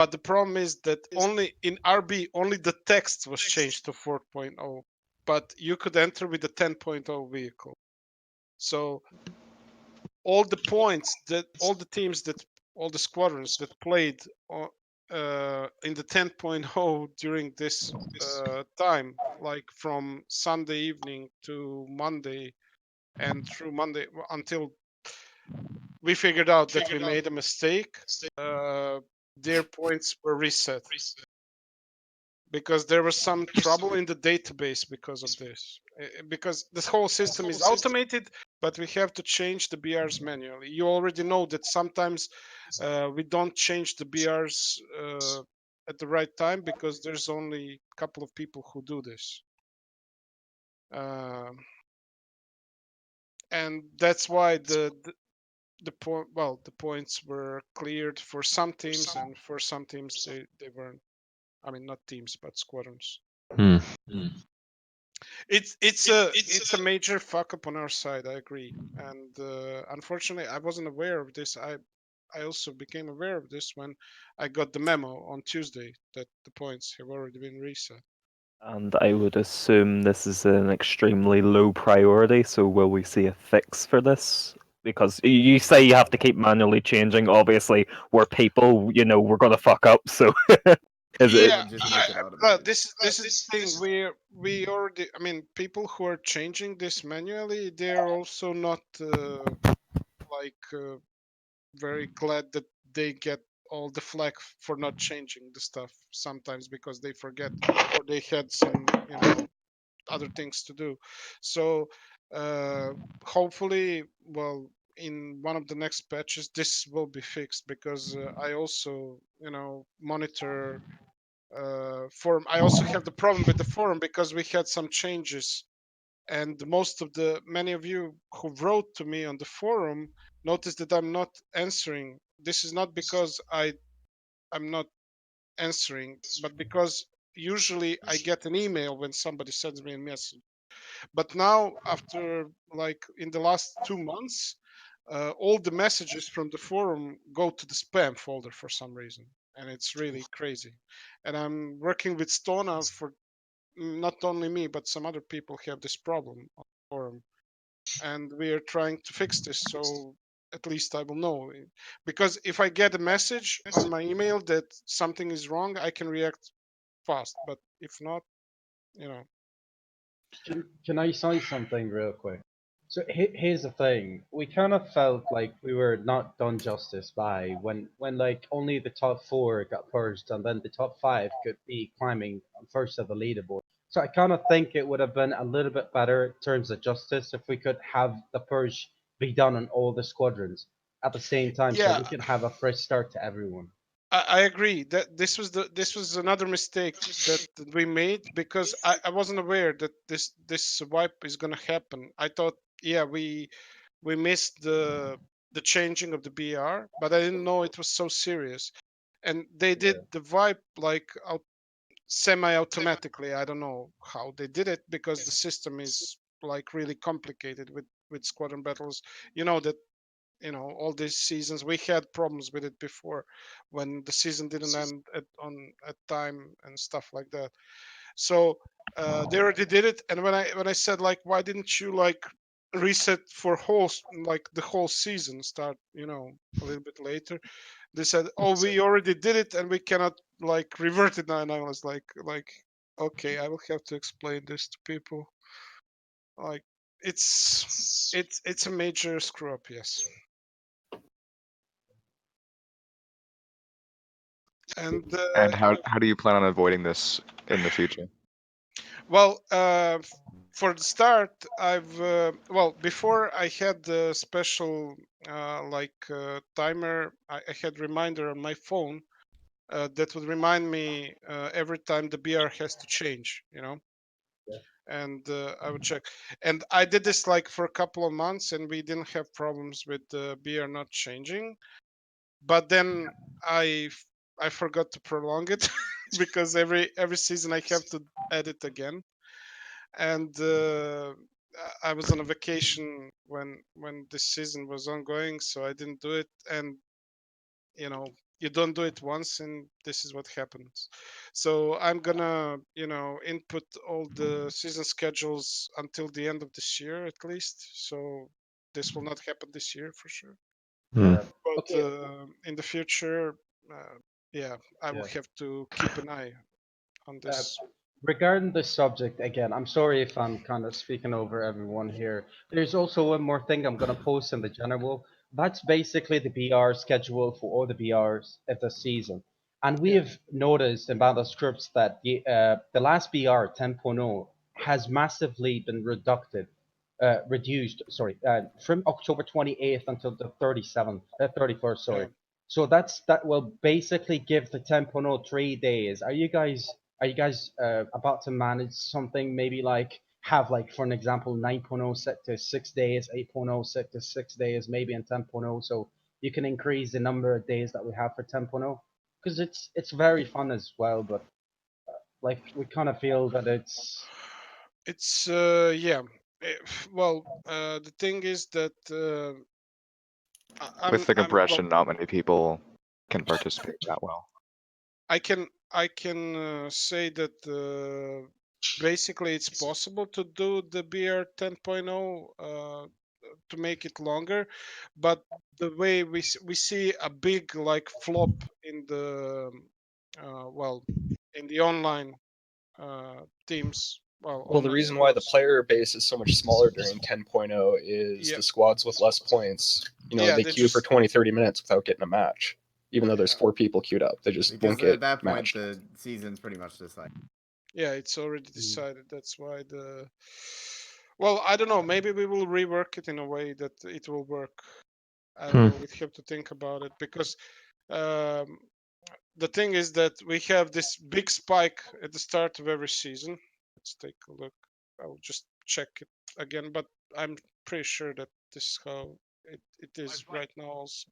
But the problem is that only in RB, only the text was changed to 4.0, but you could enter with the 10.0 vehicle. So all the points that all the teams that all the squadrons that played in the 10.0 during this time, like from Sunday evening to Monday and through Monday until we figured out that we made a mistake, their points were reset because there was some trouble in the database because of this. Because this whole system is automated, but we have to change the BRs manually. You already know that sometimes we don't change the BRs at the right time because there's only a couple of people who do this. And that's why the points were cleared for some teams, and for some teams they weren't. I mean, not teams, but squadrons. Hmm. It's a major fuck up on our side. I agree, and unfortunately, I wasn't aware of this. I also became aware of this when I got the memo on Tuesday that the points have already been reset. And I would assume this is an extremely low priority, so will we see a fix for this? Because you say you have to keep manually changing. Obviously, we're people, we're gonna fuck up, so is it? Yeah, Just make it well, automated. this is the thing. We already. I mean, people who are changing this manually, they're also not like very glad that they get all the flack for not changing the stuff sometimes because they forget or they had some other things to do. So hopefully, well, in one of the next patches this will be fixed because I also monitor forum. I also have the problem with the forum because we had some changes, and many of you who wrote to me on the forum noticed that I'm not answering. This is not because I'm not answering, but because usually I get an email when somebody sends me a message. But now, after like in the last 2 months, all the messages from the forum go to the spam folder for some reason, and it's really crazy. And I'm working with Stona for not only me, but some other people have this problem on the forum, and we are trying to fix this. So at least I will know, because if I get a message on my email that something is wrong, I can react fast. But if not, you know. Can I say something real quick? So here's the thing: we kind of felt like we were not done justice by when like only the top four got purged, and then the top five could be climbing first of the leaderboard. So I kind of think it would have been a little bit better in terms of justice if we could have the purge be done on all the squadrons at the same time, so Yeah, we can have a fresh start to everyone. I agree that this was another mistake that we made because I wasn't aware that this wipe is gonna happen. I thought, yeah, we missed the changing of the BR, but I didn't know it was so serious. And they Yeah. did the wipe like semi-automatically. I don't know how they did it because the system is like really complicated with squadron battles. You know that all these seasons we had problems with it before when the season didn't end at time and stuff like that. So they already did it, and when I said like, why didn't you like reset for like the whole season start a little bit later, they said, oh, we already did it and we cannot like revert it now. And I was like, okay, I will have to explain this to people. Like, it's a major screw up, yes. And And how do you plan on avoiding this in the future? well, for the start, before I had the special timer. I had reminder on my phone that would remind me every time the BR has to change. And I would check. And I did this like for a couple of months, and we didn't have problems with the BR not changing. But then I forgot to prolong it because every season I have to add it again. And I was on a vacation when this season was ongoing, so I didn't do it. And you don't do it once, and this is what happens. So I'm gonna, input all the season schedules until the end of this year at least. So this will not happen this year for sure. Yeah. But Okay. in the future, yeah, I will Yeah. have to keep an eye on this. Regarding this subject again, I'm sorry if I'm kind of speaking over everyone here. There's also one more thing I'm gonna post in the general. That's basically the BR schedule for all the BRs of the season. And we Yeah. have noticed in Battle Scripts that the last BR 10.0 has massively been reduced, sorry, from October 28th until the 31st, Yeah. sorry. So that will basically give the 10.0 3 days. Are you guys about to manage something maybe like have like for an example 9.0 set to 6 days, 8.0 set to 6 days, maybe in 10.0, so you can increase the number of days that we have for 10.0 because it's very fun as well, but like we kind of feel that it's It's yeah. Well, the thing is that With the well, compression, not many people can participate that well. I can say that basically it's possible to do the BR 10.0 to make it longer, but the way we see a big like flop in the well, in the online teams, well, Well, the online reason why the squads. player base is so much smaller during 10.0 is Yeah, the squads with less points. yeah, They they queue for just 20, 30 minutes without getting a match. Even though there's yeah, 4 people queued up, they just Because won't get at that point, matched. the season's pretty much decided. yeah, it's already decided. That's why the well, I don't know. Maybe we will rework it in a way that it will work. I don't know. We'd have to think about it because um, the thing is that we have this big spike at the start of every season. Let's take a look. I'll just check it again, but I'm pretty sure that this is how it is right now also.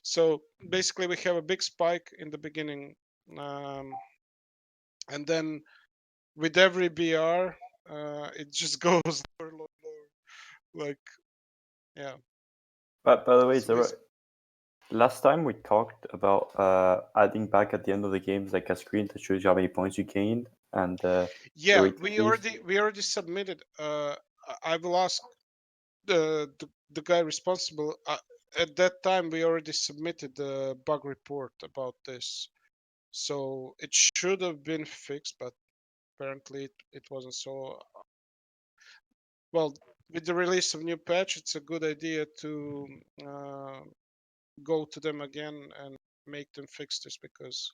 So basically we have a big spike in the beginning, and then with every BR, it just goes lower, lower, lower. Like, yeah. But by the way, So last time we talked about adding back at the end of the games like a screen that shows you how many points you gained and yeah, rate we these. already submitted. I will ask the guy responsible. At that time, we already submitted the bug report about this, so it should have been fixed, but apparently it wasn't. So, well, with the release of new patch, it's a good idea to go to them again and make them fix this because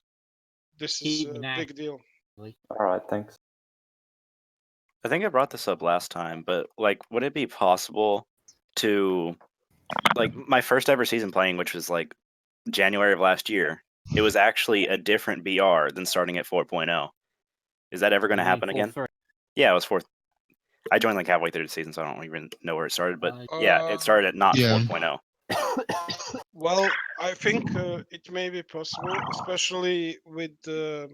this is a big deal. All right, thanks. I think I brought this up last time, but like, would it be possible to, like, my first ever season playing, which was like January of last year, it was actually a different BR than starting at 4.0. Is that ever going to happen again? Yeah, it was fourth. I joined like halfway through the season, so I don't even know where it started. But yeah, it started at not Yeah. 4.0. Well, I think it may be possible, especially with the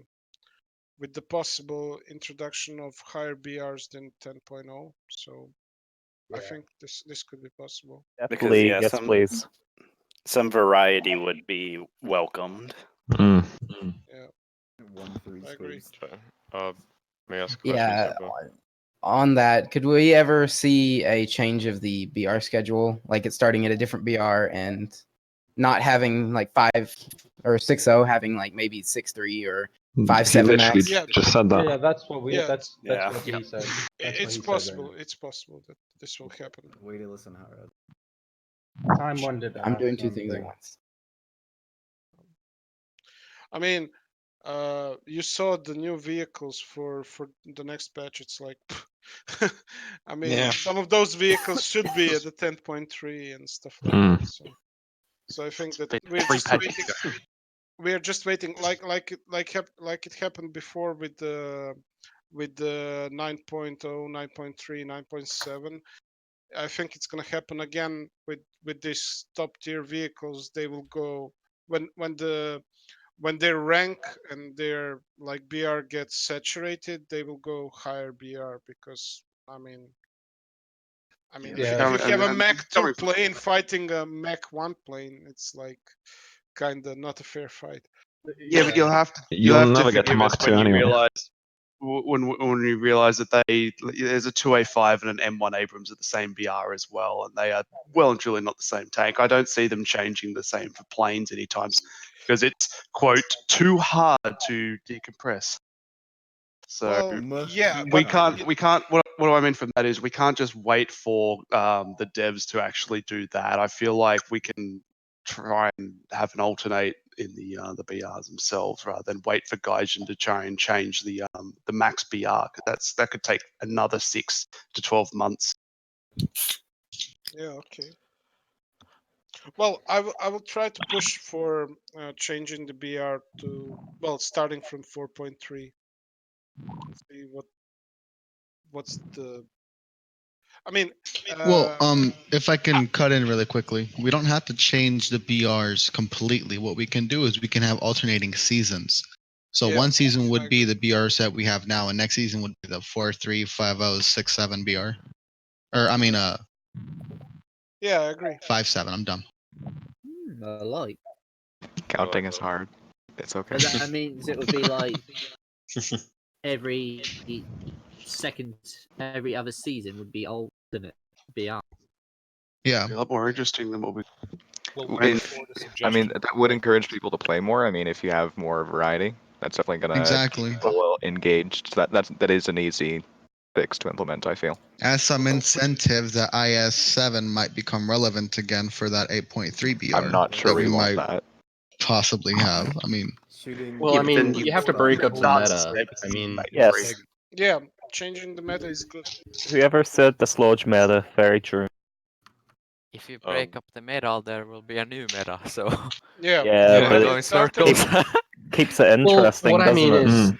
possible introduction of higher BRs than 10.0. So I think this could be possible. Because Definitely, yeah, yes, please. some variety would be welcomed. Yeah, 1-3 I agree. squeeze. May I ask a question, Yeah, Sebo? on that, could we ever see a change of the BR schedule, like it's starting at a different BR and not having like 5 or 6-0, having like maybe 6-3 or 5-7 max? Yeah, just said that. yeah, that's what we Yeah. that's Yeah. what he said. That's what it's he said possible. right It's possible that this will happen. Way to listen, Harad. now. Time wanted to I'm ask doing two one things at thing. once. I mean, you saw the new vehicles for the next patch. It's like, I mean, Yeah. some of those vehicles should be at the 10.3 and stuff like Mm. that. So I think that Free we're just waiting, like it happened before with the 9.0, 9.3, 9.7. I think it's gonna happen again with these top tier vehicles. They will go when their rank and their like BR gets saturated, they will go higher BR because I mean Yeah. if you have a Mach 2 plane fighting a Mach 1 plane, it's like kind of not a fair fight. Yeah, but you'll have to forgive us when you realize when you realize that there's a 2A5 and an M1 Abrams at the same BR as well, and they are well and truly not the same tank. I don't see them changing the same for planes anytime because it's quote too hard to decompress. So Well, yeah, we but can't. What do I mean from that is we can't just wait for the devs to actually do that. I feel like we can try and have an alternate in the BRs themselves rather than wait for Gaijin to try and change the max BR because that could take another 6 to 12 months. Yeah, okay. Well, I will try to push for changing the BR to, well, starting from 4.3. See what's the. I mean, Well, if I can cut in really quickly, we don't have to change the BRs completely. What we can do is we can have alternating seasons. So Yeah, one season I would be agree. the BRs that we have now, and next season would be the 4.3, 5.0, 6.7 BR. Or I mean, Yeah, I agree. 5.7. I'm dumb. I like. Counting is hard. It's okay. But that means it would be like every every other season would be alternate BR. Yeah. A lot more interesting than what we. I mean, that would encourage people to play more. I mean, if you have more variety, that's definitely gonna Exactly. keep people engaged. So that is an easy fix to implement, I feel. As some incentive, the IS7 might become relevant again for that 8.3 BR. I'm not sure that we want might that. possibly have. I mean, Well, I mean, you have to break up the start meta. I mean, Yes. Yeah, changing the meta is good. Whoever said the sludge meta, very true. If you break up the meta, there will be a new meta. So Yeah, Yeah, but going it circles. keeps it well, interesting, what I doesn't mean it? is,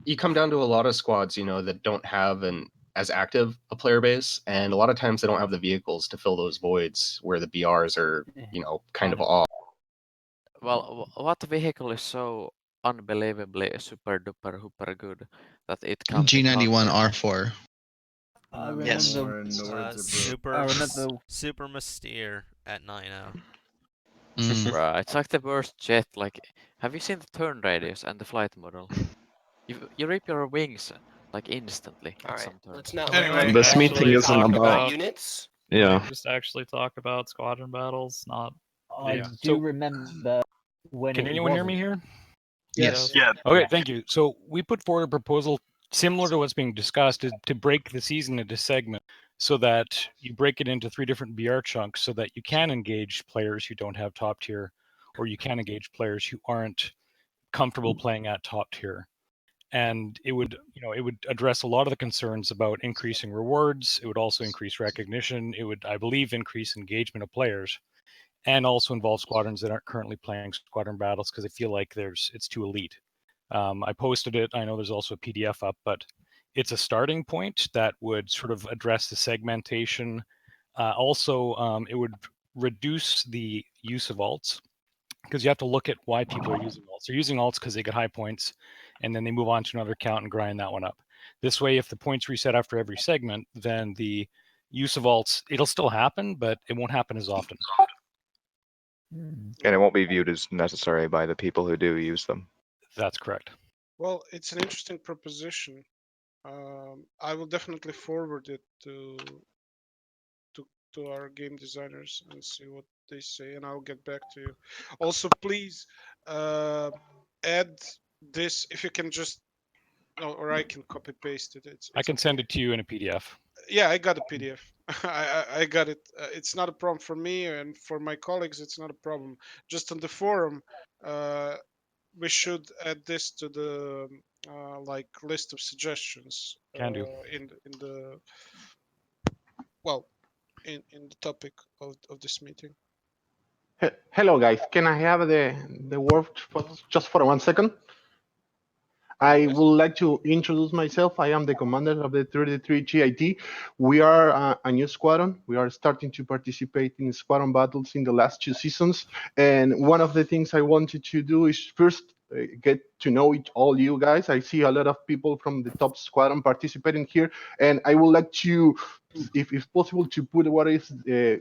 you come down to a lot of squads, that don't have as active a player base, and a lot of times they don't have the vehicles to fill those voids where the BRs are, kind of off. Well, what vehicle is so unbelievably super duper hooper good that it can G91 R4. I Yes. remember Super Mystere at 9.0. Bruh, it's like the worst jet. Like, have you seen the turn radius and the flight model? You rip your wings like instantly at some turn. Let's not Anyway, this meeting isn't about units. Yeah. Just actually talk about squadron battles, not. I do remember when Can anyone hear me here? Yes. Yeah. Okay, thank you. So we put forward a proposal similar to what's being discussed to break the season into segments so that you break it into 3 different BR chunks so that you can engage players who don't have top tier, or you can engage players who aren't comfortable playing at top tier. And it would address a lot of the concerns about increasing rewards. It would also increase recognition. It would, I believe, increase engagement of players, and also involve squadrons that aren't currently playing squadron battles because I feel like it's too elite. I posted it. I know there's also a PDF up, but it's a starting point that would sort of address the segmentation. Also, it would reduce the use of alts, because you have to look at why people are using alts. They're using alts because they get high points, and then they move on to another account and grind that one up. This way, if the points reset after every segment, then the use of alts, it'll still happen, but it won't happen as often. And it won't be viewed as necessary by the people who do use them. That's correct. Well, it's an interesting proposition. I will definitely forward it to our game designers and see what they say, and I'll get back to you. Also, please add this if you can just, or I can copy paste it. I can send it to you in a PDF. Yeah, I got a PDF. I got it. It's not a problem for me, and for my colleagues, it's not a problem. Just on the forum, we should add this to the like list of suggestions. Can do. In the well, in the topic of this meeting. Hello, guys. Can I have the word just for 1 second? I would like to introduce myself. I am the commander of the 33 GIT. We are a new squadron. We are starting to participate in squadron battles in the last 2 seasons. And one of the things I wanted to do is first get to know all you guys. I see a lot of people from the top squadron participating here. And I would like to, if possible, to put what is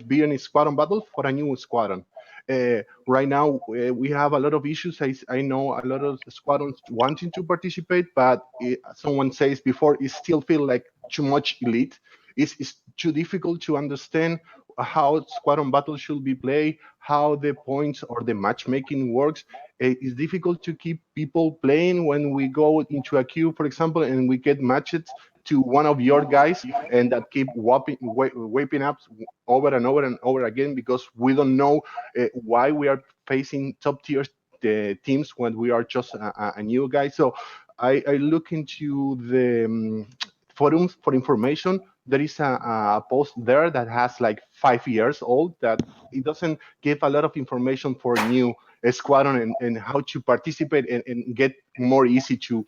being a squadron battle for a new squadron. Right now, we have a lot of issues. I know a lot of squadrons wanting to participate, but someone says before, it still feel like too much elite. It's too difficult to understand how squadron battle should be played, how the points or the matchmaking works. It's difficult to keep people playing when we go into a queue, for example, and we get matched to one of your guys, and that keep wiping up over and over and over again because we don't know why we are facing top tier teams when we are just a new guy. So I look into the forums for information. There is a post there that has like 5 years old that it doesn't give a lot of information for new squadron and how to participate and get more easy to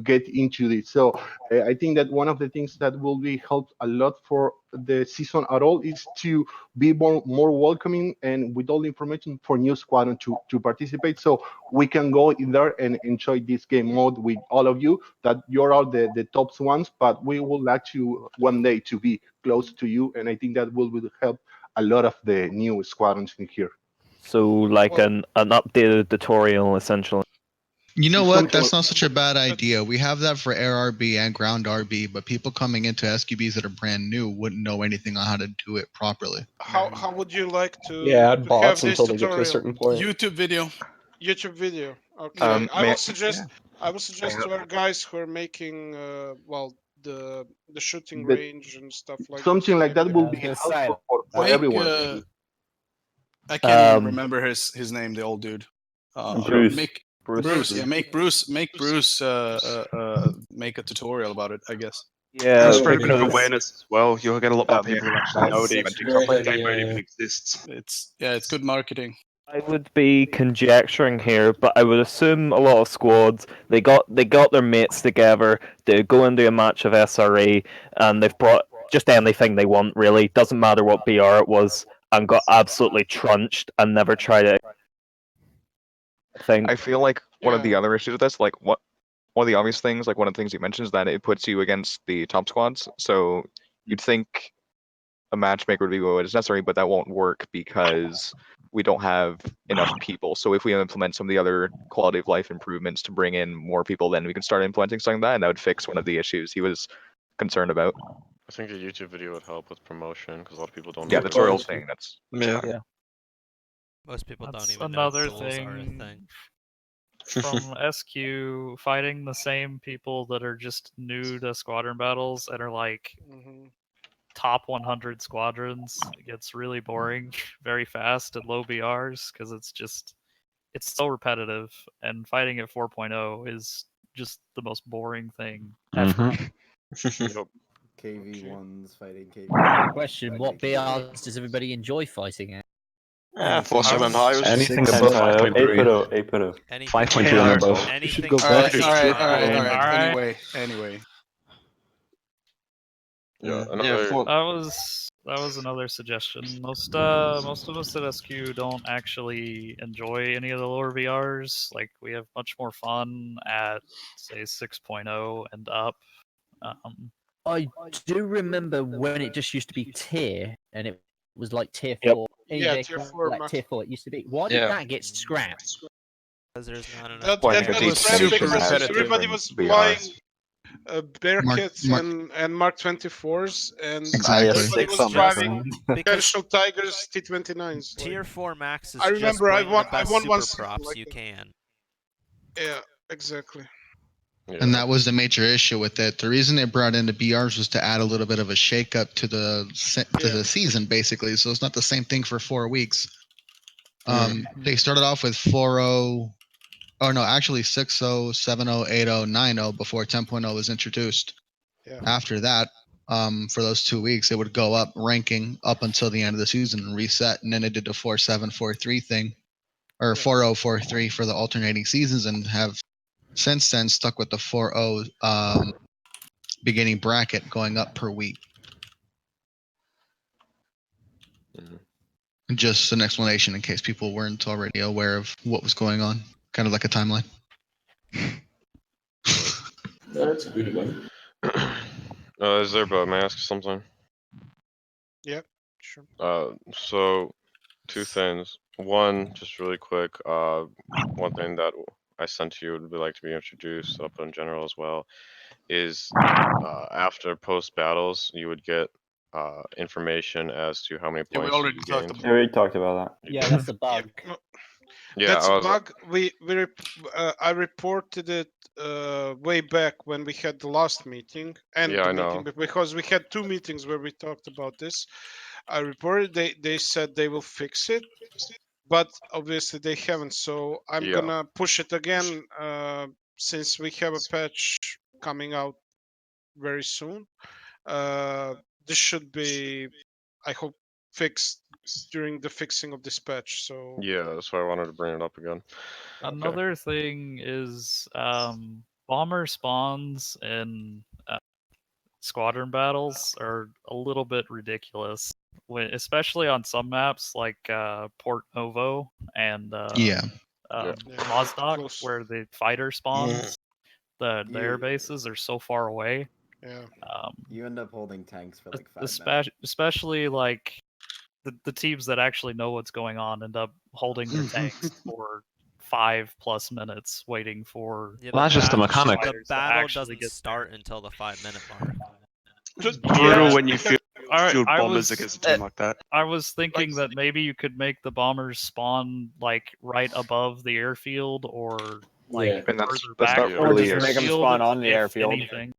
get into this. So I think that one of the things that will be helped a lot for the season at all is to be more welcoming and with all the information for new squadron to participate. So we can go in there and enjoy this game mode with all of you. That you're all the top ones, but we would like to one day to be close to you, and I think that will help a lot of the new squadrons in here. So like an updated tutorial essentially. You know what? That's not such a bad idea. We have that for air RB and ground RB, but people coming into SQBs that are brand new wouldn't know anything on how to do it properly. How would you like to, add to bots have this until they get to a tutorial? certain point. YouTube video. YouTube video. Okay. I may will suggest. I will suggest I- to our guys who are making well the shooting The- range and stuff like Something this. like that Maybe will they be can- helpful for Make, everyone. I can't even remember his name, the old dude. Bruce. Make Bruce. Bruce, yeah, make Bruce make a tutorial about it, I guess. Yeah, And spread a bit of because awareness as well. You'll get a lot more people who actually know the game won't even exists. It's good marketing. I would be conjecturing here, but I would assume a lot of squads they got their mates together to go into a match of SRE, and they've brought just anything they want. Really, doesn't matter what BR it was, and got absolutely trunched and never tried it. I feel like one of the other issues with this, like one of the obvious things, like one of the things you mentioned is that it puts you against the top squads. So you'd think a matchmaker would be what is necessary, but that won't work because we don't have enough people. So if we implement some of the other quality of life improvements to bring in more people, then we can start implementing something like that, and that would fix one of the issues he was concerned about. I think a YouTube video would help with promotion because a lot of people don't. Yeah, know the the tutorial rules. thing. That's Yeah. Most people That's don't even another know duels are a thing. thing. From SQ fighting the same people that are just new to squadron battles and are like top 100 squadrons. It gets really boring very fast at low BRs because it's so repetitive, and fighting at 4.0 is just the most boring thing ever. KV1's fighting KV. Question: what BRs does everybody enjoy fighting at? 4.7 and higher. Anything above 5.0. 8.0. 5.2 and above. Anything You should go back. Alright. Anyway. Yeah, That was another suggestion. Most of us at SQ don't actually enjoy any of the lower VRs. Like we have much more fun at say 6.0 and up. I do remember when it just used to be tier, and it was like tier Yep. 4. Yeah, tier 4 like max. tier 4. It used to be. Why did that get scrapped? Because there's not enough. That Well, I think got it's scrapped super because repetitive everybody and was BRs. buying bear Mark- kits Mark- and Mark 24s, and Exactly. everybody IS6 was on driving Because Potential Tigers T29s. Tier 4 max is I remember just I bring won. the best I won super one season props like you that. can. Yeah, exactly. And that was the major issue with it. The reason they brought in the BRs was to add a little bit of a shakeup to the season, basically. So it's not the same thing for 4 weeks. They started off with 4.0. Oh no, actually 6.0, 7.0, 8.0, 9.0 before 10.0 was introduced. Yeah. After that, for those 2 weeks, it would go up ranking up until the end of the season and reset, and then it did the 4.7, 4.3 thing, or 4.0, 4.3 for the alternating seasons, and have since then stuck with the 4.0 beginning bracket going up per week. Just an explanation in case people weren't already aware of what was going on, kind of like a timeline. That's a good one. Zerba, may I ask something? Yeah, sure. So, two things. One, just really quick, one thing that I sent to you would be like to be introduced up in general as well is after post battles you would get information as to how many Yeah, we points already you talked gained. about. We already talked about that. Yeah, that's a bug. Yeah, That's a bug. I reported it way back when we had the last meeting and Yeah, the I meeting know. because we had two meetings where we talked about this. I reported they said they will fix it, but obviously they haven't. So I'm Yeah. gonna push it again since we have a patch coming out very soon. Uh, this should be, I hope, fixed during the fixing of this patch. So Yeah, that's why I wanted to bring it up again. Another thing is bomber spawns in squadron battles are a little bit ridiculous, especially on some maps like Port Novo and Yeah. Mozdok, where the fighter spawns. The air bases are so far away. Yeah. You end up holding tanks for like 5 minutes. Especially like the teams that actually know what's going on end up holding their tanks for 5+ minutes waiting for. Yeah, Well, that's just the mechanic. The battle doesn't start until the 5-minute mark. Brutal when you field I bombers was- against a team like that. I was thinking that maybe you could make the bombers spawn like right above the airfield or like Yeah. And that's further not back from really the a- Make them airfield, spawn on the if airfield. anything.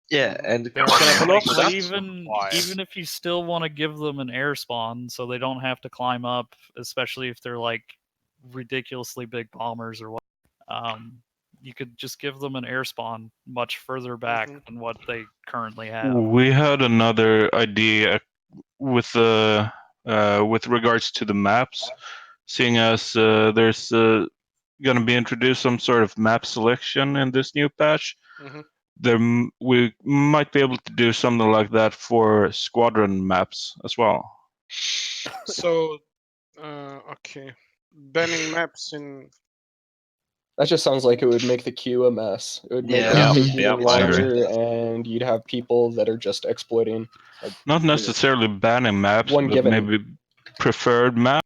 Yeah, and There can I are, follow up like, with that? even if you still want to give them an air spawn so they don't have to climb up, especially if they're like ridiculously big bombers or what, you could just give them an air spawn much further back than what they currently have. We had another idea with regards to the maps, seeing as there's going to be introduced some sort of map selection in this new patch. Mhm. We might be able to do something like that for squadron maps as well. So, okay, banning maps in. That just sounds like it would make the queue a mess. It would make Yeah. everything Yeah, even I agree. larger, and you'd have people that are just exploiting. Like, Not necessarily banning maps, One but given. maybe preferred map.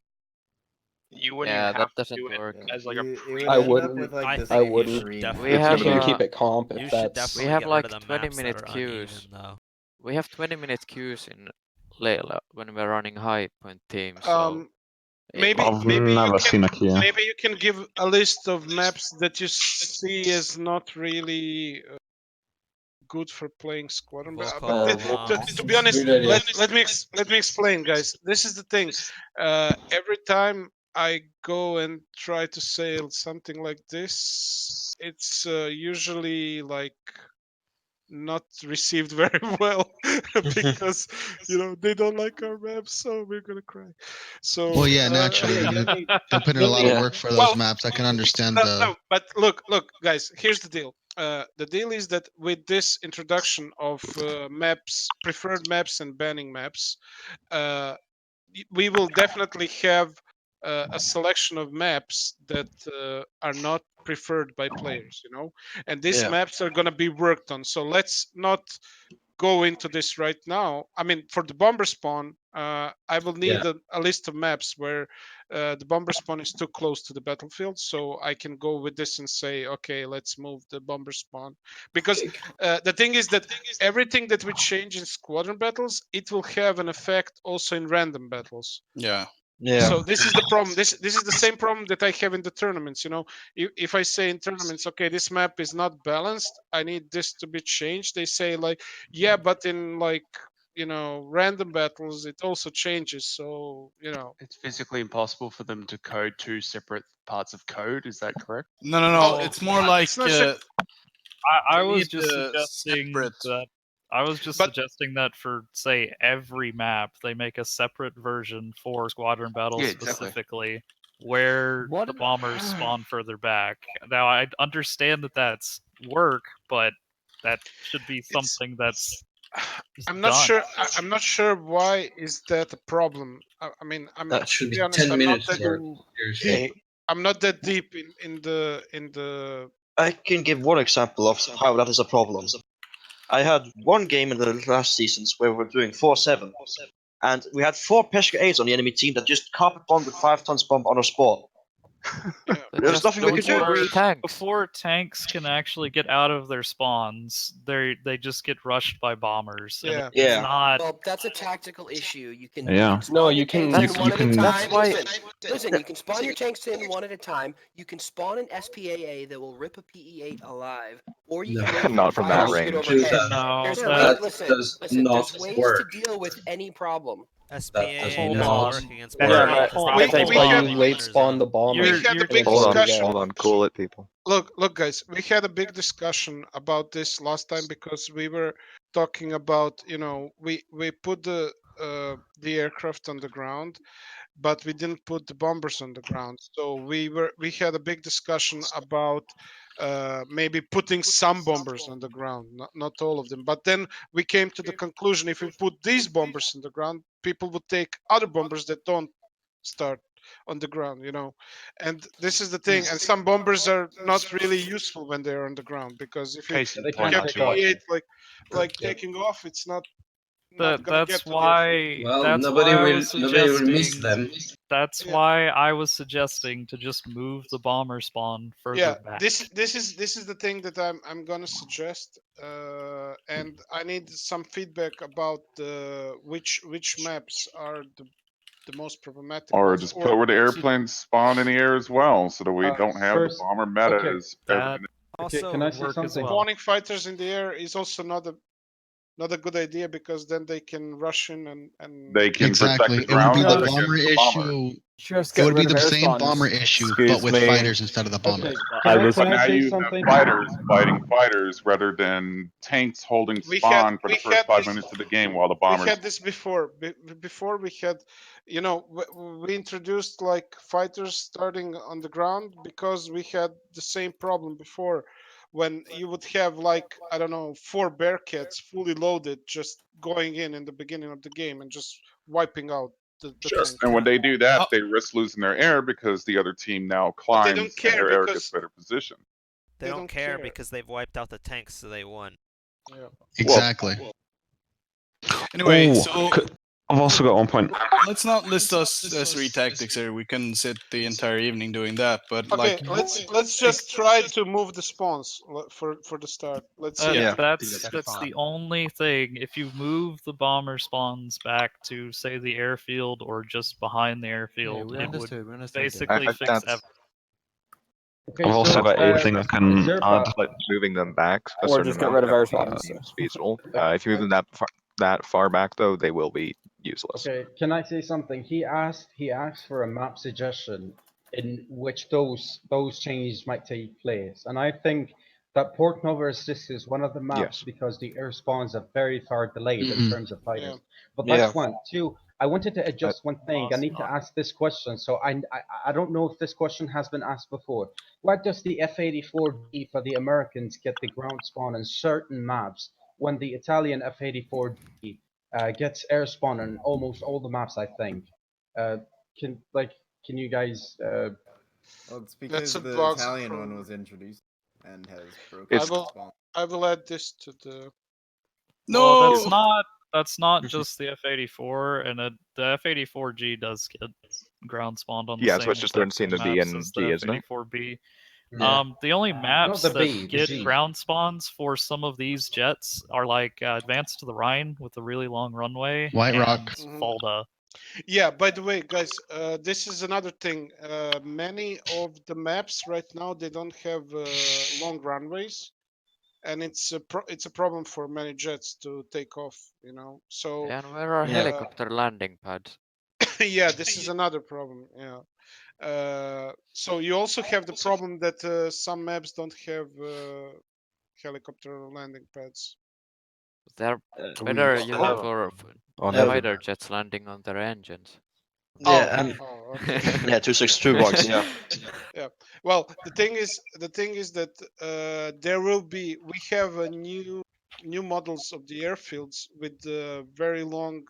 You wouldn't Yeah, even that have to doesn't do it work. as like a It would I end up wouldn't. with like this. I like, wouldn't. extreme- We have You can keep it comp You if should that's. we definitely have get like rid of the maps that 20-minute are queues. uneven, though. We have 20-minute queues in Layla when we're running high point teams. So Maybe I've maybe never you seen a queue. maybe you can give a list of maps that you see as not really good for playing squadron. To be honest, let me explain, guys. This is the thing. Every time I go and try to sail something like this, it's usually like not received very well because they don't like our maps, so we're gonna cry. So Well, yeah, naturally, they're putting a lot of work for those well, maps. I can understand no, but look, guys. Here's the deal. The deal is that with this introduction of maps, preferred maps, and banning maps, we will definitely have a selection of maps that are not preferred by players. And these maps are gonna be worked on. So let's not go into this right now. I mean, for the bomber spawn, I will need a list of maps where the bomber spawn is too close to the battlefield, so I can go with this and say, okay, let's move the bomber spawn. Because the thing is that everything that we change in squadron battles, it will have an effect also in random battles. Yeah. So this is the problem. This is the same problem that I have in the tournaments. If I say in tournaments, okay, this map is not balanced, I need this to be changed. They say like, yeah, but in like random battles, it also changes. So It's physically impossible for them to code two separate parts of code. Is that correct? No. It's more like it's not I you was need just to suggesting separate- that. I was just suggesting that for, say, every map, they make a separate version for squadron battles Yeah, exactly. specifically, where the bombers spawn further back. Now, I understand that that's work, but that should be something that's just I'm not done. sure. I'm not sure why is that a problem. I mean, That should to be be honest, 10 I'm not minutes that work. Seriously. I'm not that deep in the. I can give one example of how that is a problem. I had one game in the last seasons where we were doing 4-7. and we had 4 Pesca 8s on the enemy team that just carpet bombed with 5 tons bomb on our spawn. There's nothing we could do. Before tanks can actually get out of their spawns, they just get rushed by bombers. And it's not. Well, that's a tactical issue. You can. Yeah. You can No, spawn you your can- tanks you in one at a can- time. That's why- Listen, you can spawn your tanks in one at a time. You can spawn an SPAA that will rip a PE8 alive, or you can wait for Not the from that fighters to get range. overhead. No, There's that listen, does listen. not There's ways work. to deal with any problem. SPAA Hold doesn't on. work against Yeah, Barrage but because hold they on. have That's why you the late winner spawn zone. the bomber. We had a big Hold on, discussion. hold on, cool it, people. Look, guys. We had a big discussion about this last time because we were talking about, we put the aircraft on the ground, but we didn't put the bombers on the ground. So we had a big discussion about maybe putting some bombers on the ground, not all of them. But then we came to the conclusion if we put these bombers on the ground, people would take other bombers that don't start on the ground, and this is the thing. And some bombers are not really useful when they're on the ground, because if you Case in get point, P8 like taking off, it's not gonna That's get to the why. airfield. Well, that's nobody why I will- was nobody will miss suggesting. them. That's why I was suggesting to just move the bomber spawn further back. This is the thing that I'm gonna suggest, and I need some feedback about which maps are the most problematic Or ones, just put where the airplanes spawn in the air as well, so that we don't have the bomber meta as everything. Also, can I say work as something? well. spawning fighters in the air is also not a good idea, because then they can rush in and They can Exactly. protect the It would be ground the against bomber the bomber. issue. Just It get would be rid of the air same spawns. bomber issue, Excuse but with me. fighters instead of the bombers. I was. But now you have fighters fighting fighters rather than tanks holding spawn for the first 5 minutes of the game while the we bombers. had this before. Before we had, we introduced like fighters starting on the ground because we had the same problem before, when you would have like, I don't know, 4 Bearcats fully loaded just going in the beginning of the game and just wiping out the tank. And when they do that, they risk losing their air because the other team now But they don't climbs care and their air because- gets better position. They don't care because they've wiped out the tanks, so they won. Yeah. Exactly. Anyway, Oh, so I've also got one point. let's not list us as 3 tactics here. We can sit the entire evening doing that, but Okay, like, let's just try to move the spawns for the start. Let's see. That's the only thing. If you move the bomber spawns back to say the airfield or just behind the airfield, we it understood, we would understood, basically I- fix that's- everything. I've also got a thing I can add. Like moving them back a Or certain just get amount rid of air definitely spawns. seems feasible. If you move them that far back, though, they will be useless. Okay, can I say something? He asked for a map suggestion in which those changes might take place, and I think that Port Nova Assist is one of the maps Yes. because the air spawns are very far delayed in Mhm. terms of fighters. But Yeah. that's one. Two, I wanted to adjust one thing. I need to ask this question. So I don't know if this question has been asked before. Why does the F-84D for the Americans get the ground spawn in certain maps when the Italian F-84D gets air spawn on almost all the maps, I think? Can you guys? Well, it's because a the box Italian from- one was introduced and has broken I the will spawn. I will add this to the. Well, that's not just the F-84, and the F-84G does get ground spawned on the Yeah, same so it's just exact learned same the B maps and as G, the isn't it? F-84B. Yeah. The only maps the that B, the get G. ground spawns for some of these jets are like Advance to the Rhine with a really long runway, White and Rock. Fulda. Yeah, by the way, guys, this is another thing. Many of the maps right now, they don't have long runways, and it's a problem for many jets to take off. So. And where are helicopter landing pads? Yeah, this is another problem. Yeah. So you also have the problem that some maps don't have helicopter landing pads. They're we better still used have for on every fighter jets landing on their engines. Yeah, and okay. yeah, 262 bucks. Yeah. Yeah. Well, the thing is that there will be. We have a new models of the airfields with very long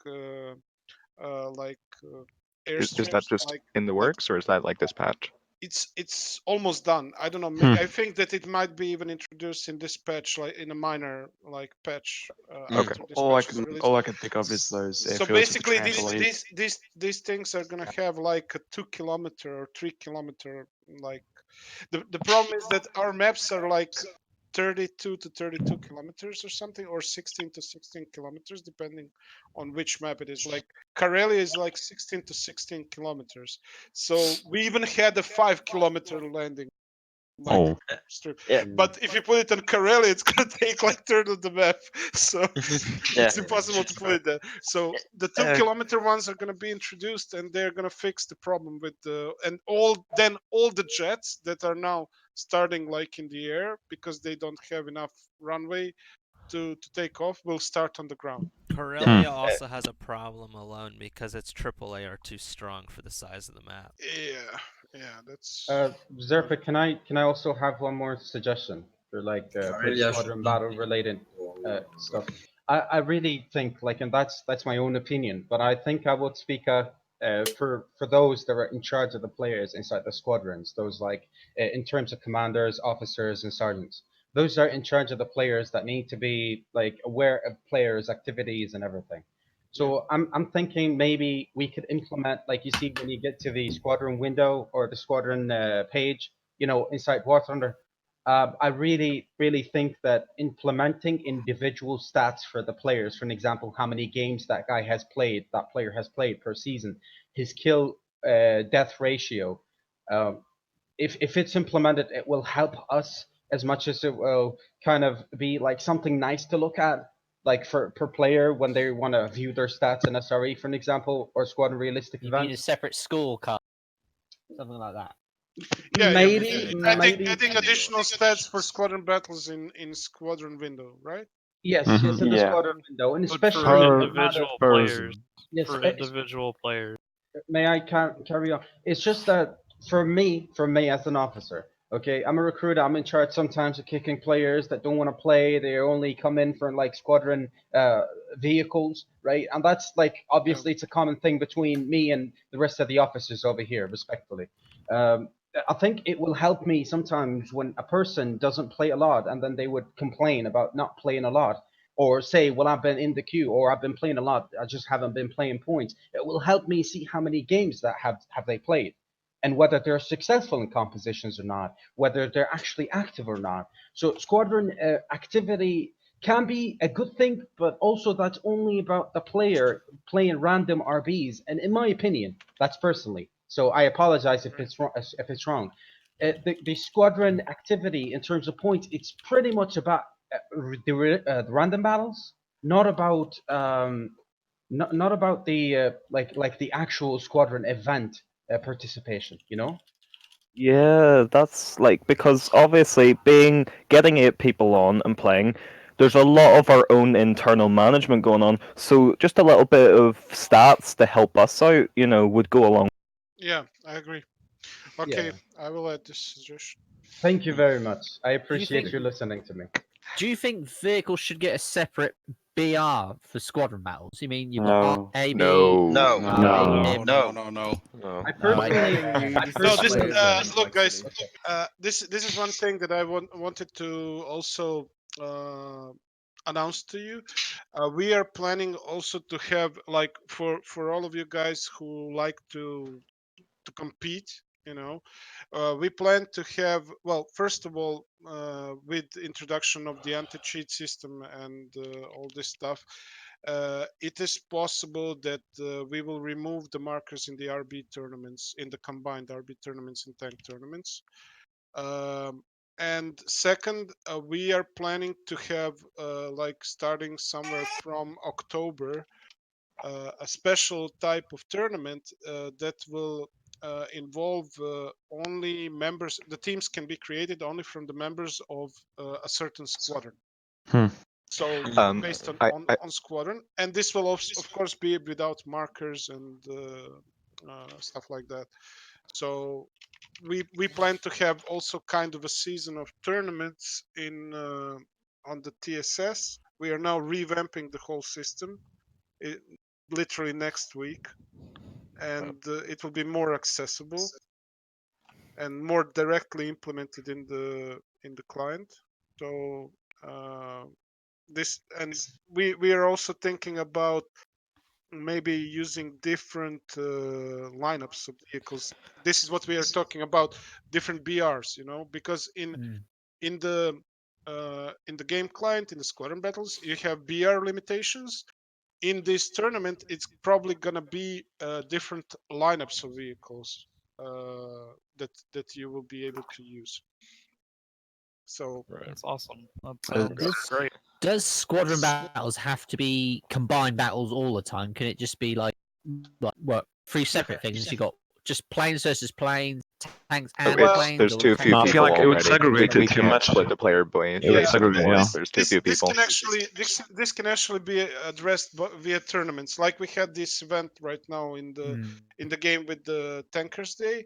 Is airstrips. that just in the works, or is that like this patch? it's almost done. I don't know. I think that it might be even introduced in this patch, like in a minor like patch after this All I patch is can released. all I can think of is those So airfields with the basically, trampoline. these things are gonna have like a 2 kilometer or 3 kilometer like. The problem is that our maps are like 32 to 32 kilometers or something, or 16 to 16 kilometers, depending on which map it is. Like Karelia is like 16 to 16 kilometers. So we even had a 5 kilometer landing. Like strip. But if you put it on Karelia, it's gonna take like third of the map. So it's impossible to put it there. So the 2 kilometer ones are gonna be introduced, and they're gonna fix the problem with the and all the jets that are now starting like in the air because they don't have enough runway to take off will start on the ground. Corellia also has a problem alone because its AAA are too strong for the size of the map. Yeah, that's. Zerpa, can I also have one more suggestion for like for the Karelia should squadron not battle be- related stuff? I really think like, and that's my own opinion, but I think I would speak for those that are in charge of the players inside the squadrons, those like in terms of commanders, officers, and sergeants. Those are in charge of the players that need to be like aware of players' activities and everything. So I'm thinking maybe we could implement, like you see when you get to the squadron window or the squadron page, inside War Thunder. I really think that implementing individual stats for the players, for an example, how many games that player has played per season, his kill death ratio. If it's implemented, it will help us as much as it will kind of be like something nice to look at, like for per player when they want to view their stats in SRE, for an example, or squad realistic You mean a events. separate scorecard, something like that? Maybe. Adding additional stats for squadron battles in squadron window, right? Yes, yes, in the squadron window, and But especially for in individual players. Yes, For individual players. may I carry on? It's just that for me as an officer, okay, I'm a recruiter. I'm in charge sometimes of kicking players that don't want to play. They only come in for like squadron vehicles, right? And that's like obviously it's a common thing between me and the rest of the officers over here, respectfully. Um, I think it will help me sometimes when a person doesn't play a lot and then they would complain about not playing a lot or say, well, I've been in the queue or I've been playing a lot, I just haven't been playing points. It will help me see how many games that have they played and whether they're successful in compositions or not, whether they're actually active or not. So squadron activity can be a good thing, but also that's only about the player playing random RBs. And in my opinion, that's personally. So I apologize if it's wrong. If it's wrong. The squadron activity in terms of points, it's pretty much about the random battles, not about not about the like the actual squadron event participation. Yeah, that's like because obviously getting 8 people on and playing, there's a lot of our own internal management going on. So just a little bit of stats to help us out, would go along. Yeah, I agree. Okay, Yeah. I will add this suggestion. Thank you very much. I Do you appreciate think- you listening to me. Do you think vehicles should get a separate BR for squadron battles? You mean you've got No. AB? No. I personally, No, this look, guys. This is one thing that I wanted to also announce to you. We are planning also to have like for all of you guys who like to compete. We plan to have, well, first of all, with introduction of the anti-cheat system and all this stuff, it is possible that we will remove the markers in the RB tournaments, in the combined RB tournaments and tank tournaments. And second, we are planning to have, like starting somewhere from October, a special type of tournament that will involve only members. The teams can be created only from the members of a certain squadron. So based on squadron, and this will of course be without markers and stuff like that. So we plan to have also kind of a season of tournaments in on the TSS. We are now revamping the whole system. Literally next week, and it will be more accessible. and more directly implemented in the client. So we are also thinking about maybe using different lineups of vehicles. This is what we are talking about, different BRs, because in the game client, in the Squadron battles, you have BR limitations. In this tournament, it's probably gonna be different lineups of vehicles that you will be able to use. So that's awesome. That sounds great. Does Squadron battles have to be combined battles all the time? Can it just be like what, 3 separate things? You got just planes versus planes, tanks and planes. There's too few I people feel like it would already. segregate we it too can't much. split the player by It would segregate, yeah. There's too few people. This can actually be addressed via tournaments. Like we had this event right now in the game with the Tankers Day.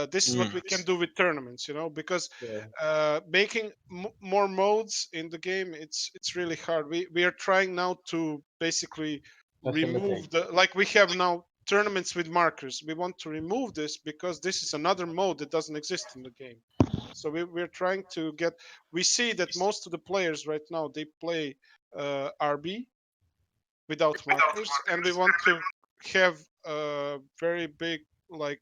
This is what we can do with tournaments, because making more modes in the game, it's really hard. We are trying now to basically remove like we have now tournaments with markers. We want to remove this because this is another mode that doesn't exist in the game. So we're trying to get. We see that most of the players right now, they play RB without markers, and we want to have a very big, like,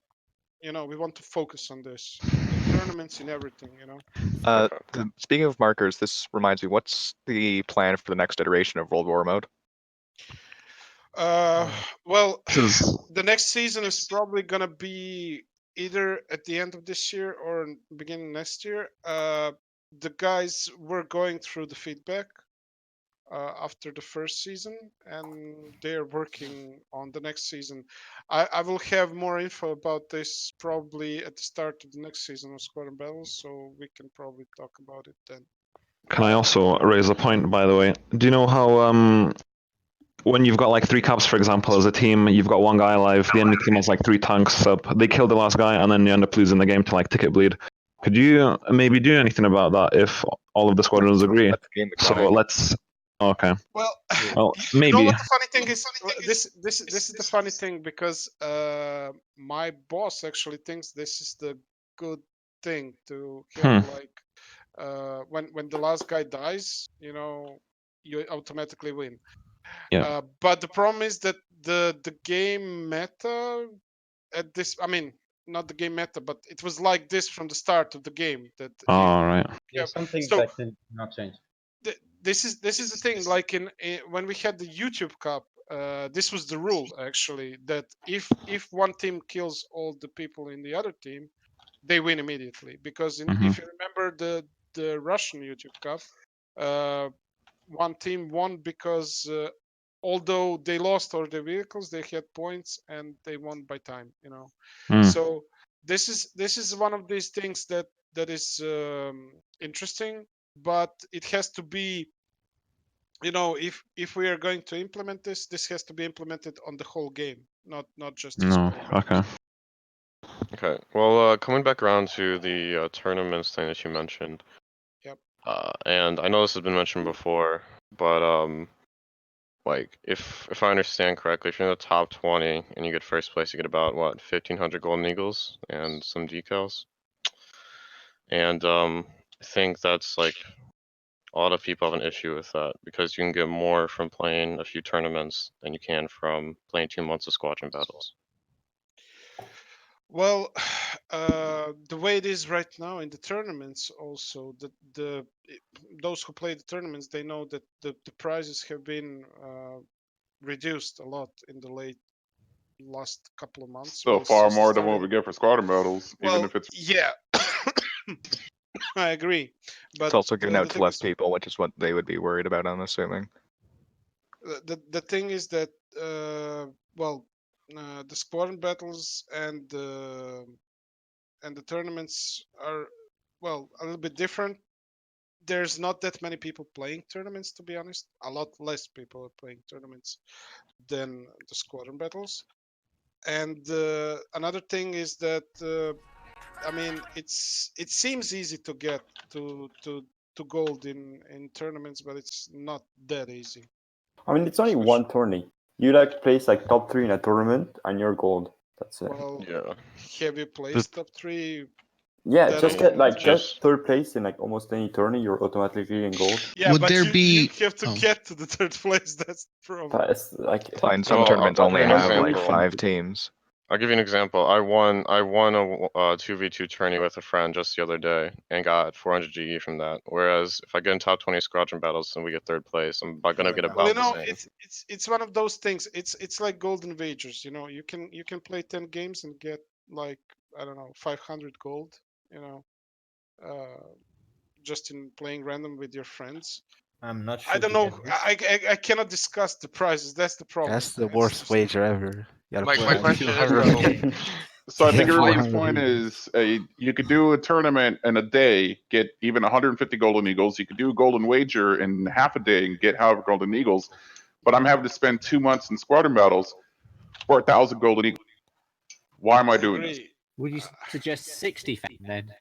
we want to focus on this in tournaments, in everything. Speaking of markers, this reminds me. What's the plan for the next iteration of World War mode? Well, the next season is probably gonna be either at the end of this year or beginning next year. The guys were going through the feedback after the first season, and they're working on the next season. I will have more info about this probably at the start of the next season of Squadron Battles, so we can probably talk about it then. Can I also raise a point, by the way? Do you know how when you've got like 3 cups, for example, as a team, you've got 1 guy alive, the enemy team has like 3 tanks up, they kill the last guy, and then you end up losing the game to like ticket bleed. Could you maybe do anything about that if all of the squadrons agree? So let's. Okay. Well, maybe. You know what the funny thing is? This is the funny thing, because my boss actually thinks this is the good thing to have like when the last guy dies, you automatically win. Yeah. But the problem is that the game meta at this, I mean, not the game meta, but it was like this from the start of the game. That right. Yeah, some things so that can not change. this is the thing. Like in when we had the YouTube Cup, this was the rule actually, that if one team kills all the people in the other team, they win immediately. Because if you remember the Russian YouTube Cup, one team won because although they lost all their vehicles, they had points and they won by time. So this is one of these things that is interesting, but it has to be, if we are going to implement this has to be implemented on the whole game, not just Okay. Okay. Well, coming back around to the tournaments thing that you mentioned. Yep. And I know this has been mentioned before, but like if I understand correctly, if you're in the top 20 and you get first place, you get about what 1,500 golden eagles and some decals. And I think that's like a lot of people have an issue with that, because you can get more from playing a few tournaments than you can from playing 2 months of Squadron battles. Well, the way it is right now in the tournaments, also those who play the tournaments, they know that the prizes have been reduced a lot in the last couple of months. Still far more than what we get for Squadron battles, even if it's. Yeah, I agree. But it's also given out to less is, people, which is what they would be worried about, I'm assuming. The thing is that the Squadron battles and the tournaments are a little bit different. There's not that many people playing tournaments, to be honest. A lot less people are playing tournaments than the Squadron battles. And another thing is that I mean, it seems easy to get to gold in tournaments, but it's not that easy. I mean, it's only one tourney. You like place like top 3 in a tournament, and you're gold. That's it. Well, yeah. Have you placed top 3 Yeah, that just only get third place in like almost any tourney. You're automatically in gold. Yeah, Would but there you be- have to get to the third place. That's the problem. But it's like Fine, some Well, tournaments I'll only give you an have like example. 5 teams. I'll give you an example. I won a 2v2 tourney with a friend just the other day and got 400 GE from that. Whereas if I get in top 20 squadron battles and we get third place, I'm not gonna get about Well, you the know, same. it's one of those things. It's like golden wagers. You know, you can play 10 games and get like, I don't know, 500 gold. You know, just in playing random with your friends. I'm not sure. I don't know. I cannot discuss the prizes. That's the problem. That's the worst wager ever. You gotta My play question is, 200. So I think Yeah, everybody's 400 point eagles. is you could do a tournament in a day, get even 150 golden eagles. You could do a golden wager in half a day and get however golden eagles. But I'm having to spend 2 months in squadron battles for 1,000 golden eagles. Why am I doing this? Would you suggest 60 then?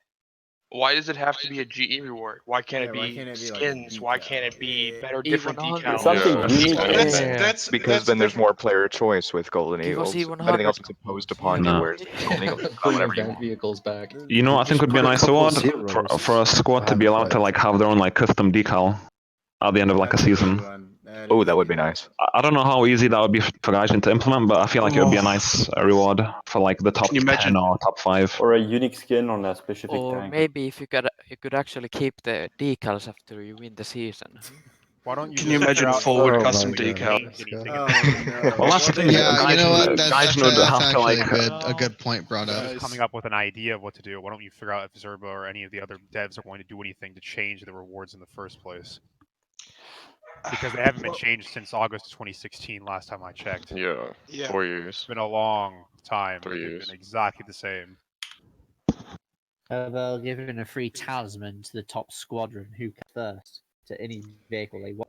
why does it have to be a GE reward? Why can't it why be can't it be like skins? Why can't it be better, different E100. decals? something unique. Because then there's more player choice with golden Give us eagles. E100. Anything else is imposed upon you, No. whereas golden eagles you can buy Bring whatever you event want. vehicles back. You know, I think would be a nice award for a squad to be allowed to like have their own like custom decal at the end of like a season. Oh, that would be nice. I don't know how easy that would be for guys to implement, but I feel like it would be a nice reward for like the top 10 or top 5. Or a unique skin on a specific Or tank. maybe if you could actually keep the decals after you win the season. Why don't Can you imagine forward custom decals? Well, that's the thing. Yeah, you know what? Guys would That's have to actually like. a good point brought up. Just coming up with an idea of what to do. Why don't you figure out if Zerba or any of the other devs are going to do anything to change the rewards in the first place? Because they haven't been changed since August 2016, last time I checked. Yeah, 4 years. It's been a long time. 3 They've years. been exactly the same. They'll give in a free talisman to the top squadron who comes first to any vehicle they want.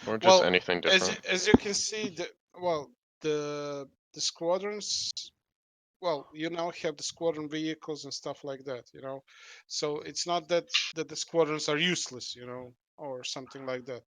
Or just anything different. As you can see, the squadrons. Well, you now have the squadron vehicles and stuff like that. You know, so it's not that the squadrons are useless. You know, or something like that.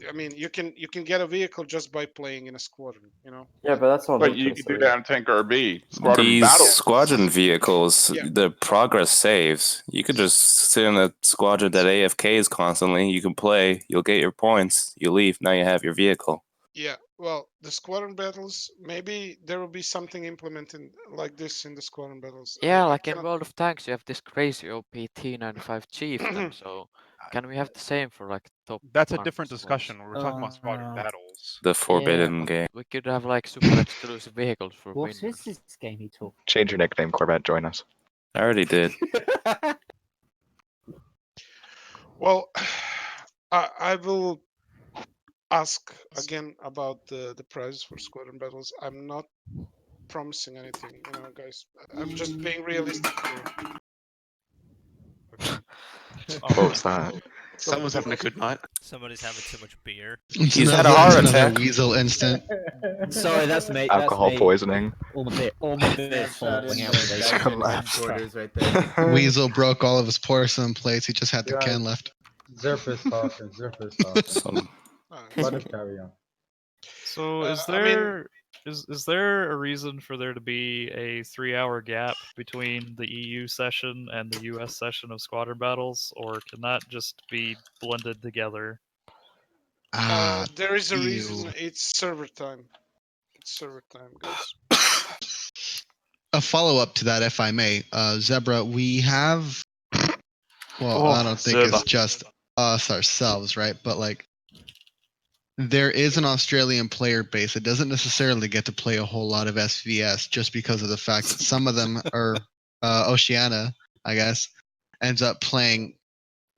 I mean, you can get a vehicle just by playing in a squadron. You know. Yeah, but that's not. But you can do that in Tank RB. Squadron These battle. squadron vehicles, the progress saves. You could just sit in a squadron that AFKs constantly. You can play, you'll get your points, you leave, now you have your vehicle. Yeah, well, the squadron battles, maybe there will be something implemented like this in the squadron battles. Yeah, like in World of Tanks, you have this crazy OP T95 chieftain. So can we have the same for like top? That's a different discussion. We're talking about squadron battles. The forbidden game. We could have like super exclusive vehicles for What winners. is this game he talk? Change your nickname, Corvette. Join us. I already did. Well, I will ask again about the prizes for squadron battles. I'm not promising anything, you know, guys. I'm just being realistic here. What was that? Someone's having a good night. Somebody's having too much beer. He's had a heart attack. Weasel instant. Sorry, that's me. Alcohol poisoning. All my beer falling out of right there. Weasel broke all of his porcelain plates. He just had the can left. Zerf is talking. Zerf is talking. Let him carry on. So is there is there a reason for there to be a 3-hour gap between the EU session and the US session of Squadron Battles, or can that just be blended together? There is a reason. It's server time. It's server time, guys. A follow-up to that, if I may, Zebra, we have. Well, I don't think it's just us ourselves, right? But like, there is an Australian player base that doesn't necessarily get to play a whole lot of SVS just because of the fact that some of them are Oceania, I guess, ends up playing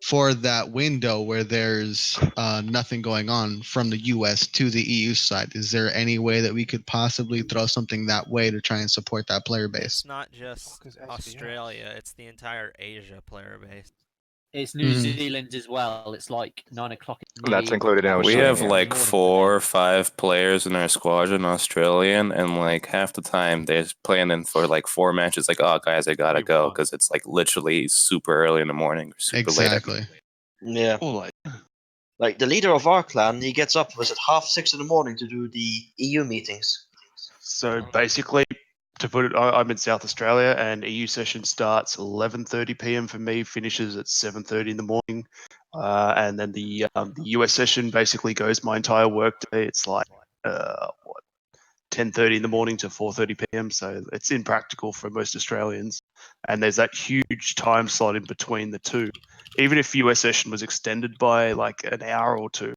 for that window where there's nothing going on from the US to the EU side. Is there any way that we could possibly throw something that way to try and support that player base? It's not just Australia, it's the entire Asia player base. It's New Zealand as well. It's like 9 o'clock in the That's included in We Australia. have like 4 or 5 players in our squadron, Australian, and like half the time they're playing in for like 4 matches. Like, oh guys, I gotta go because it's like literally super early in the morning or super late. Exactly. Yeah. Like the leader of our clan, he gets up, was it 6:30 in the morning to do the EU meetings. So basically, to put it, I'm in South Australia, and EU session starts 11:30 p.m. for me, finishes at 7:30 in the morning, and then the US session basically goes my entire workday. It's like 10:30 in the morning to 4:30 p.m. So it's impractical for most Australians, and there's that huge time slot in between the two. Even if US session was extended by like an hour or two,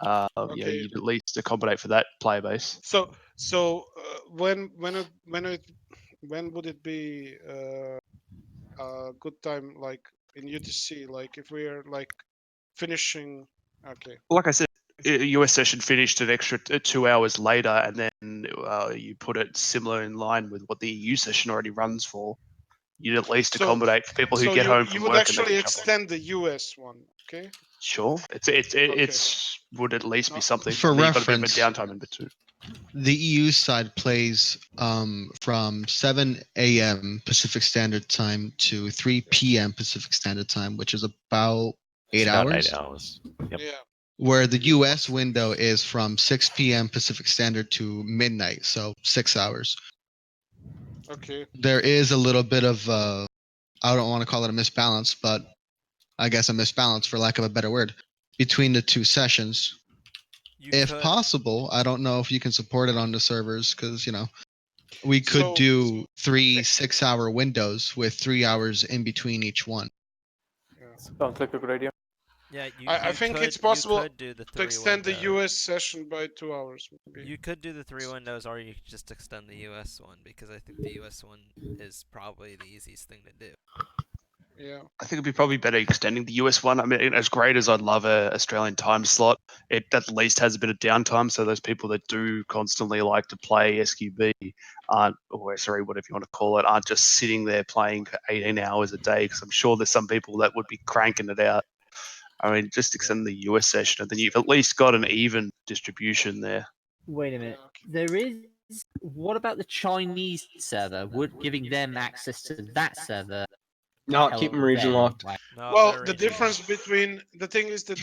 Okay. you'd at least accommodate for that player base. So when would it be a good time, like in UTC, like if we are like finishing? Okay. Like I said, US session finished an extra 2 hours later, and then you put it similar in line with what the EU session already runs for. You'd at least accommodate for people who So get home you from would work and then actually can jump on. extend the US one, okay? Sure, it's would at least be something. For and then you've got a bit of a reference, downtime in between. the EU side plays from 7 a.m. Pacific Standard Time to 3 p.m. Pacific Standard Time, which is about 8 It's about hours. 8 hours. Yep. Yeah. Where the US window is from 6 p.m. Pacific Standard to midnight, so 6 hours. Okay. There is a little bit of, I don't want to call it a misbalance, but I guess a misbalance for lack of a better word, between the two sessions. If possible, I don't know if you can support it on the servers because, we could do 3 6-hour windows with 3 hours in between each one. Sounds like a good idea. Yeah, I think it's possible you could do the to three extend the windows. US session by 2 hours. Maybe. You could do the 3 windows, or you could just extend the US one, because I think the US one is probably the easiest thing to do. Yeah. I think it'd be probably better extending the US one. I mean, as great as I'd love a Australian time slot, it at least has a bit of downtime. So those people that do constantly like to play SQB aren't, or sorry, whatever you want to call it, aren't just sitting there playing for 18 hours a day. Because I'm sure there's some people that would be cranking it out. I mean, just extend the US session, and then you've at least got an even distribution there. Wait a minute. There is. What about the Chinese server? Would giving them access to that server? No, keep them region locked. Well, the difference between the thing is that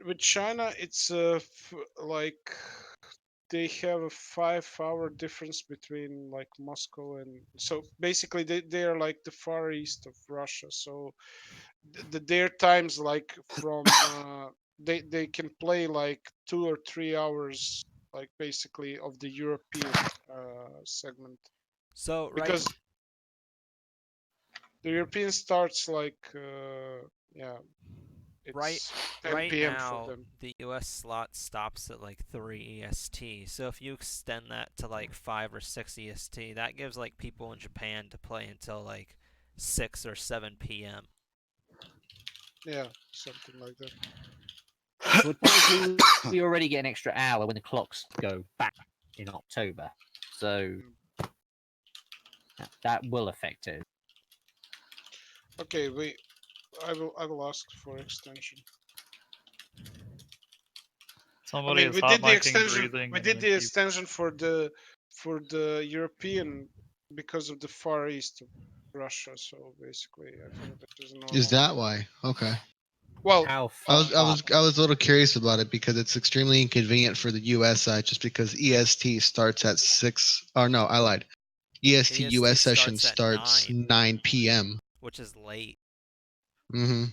with China, it's like they have a 5-hour difference between like Moscow and so basically they are like the far east of Russia. So their times like from they can play like 2 or 3 hours like basically of the European segment. So because the European starts like it's 10 right p.m. now, for them. the US slot stops at like 3 EST. So if you extend that to like 5 or 6 EST, that gives like people in Japan to play until like 6 or 7 p.m. Yeah, something like that. Well, technically, we already get an extra hour when the clocks go back in October, so that will affect it. Okay, I will ask for extension. Somebody is we hot did the micing extension. breathing. We and did then the keep- extension for the European because of the far east of Russia. So basically, I think that is normal. Is that why? Okay. Well, I was a little curious about it because it's extremely inconvenient for the US side just because EST starts at 6 or no, I lied. EST US session starts 9 p.m. which is late. Mm-hmm.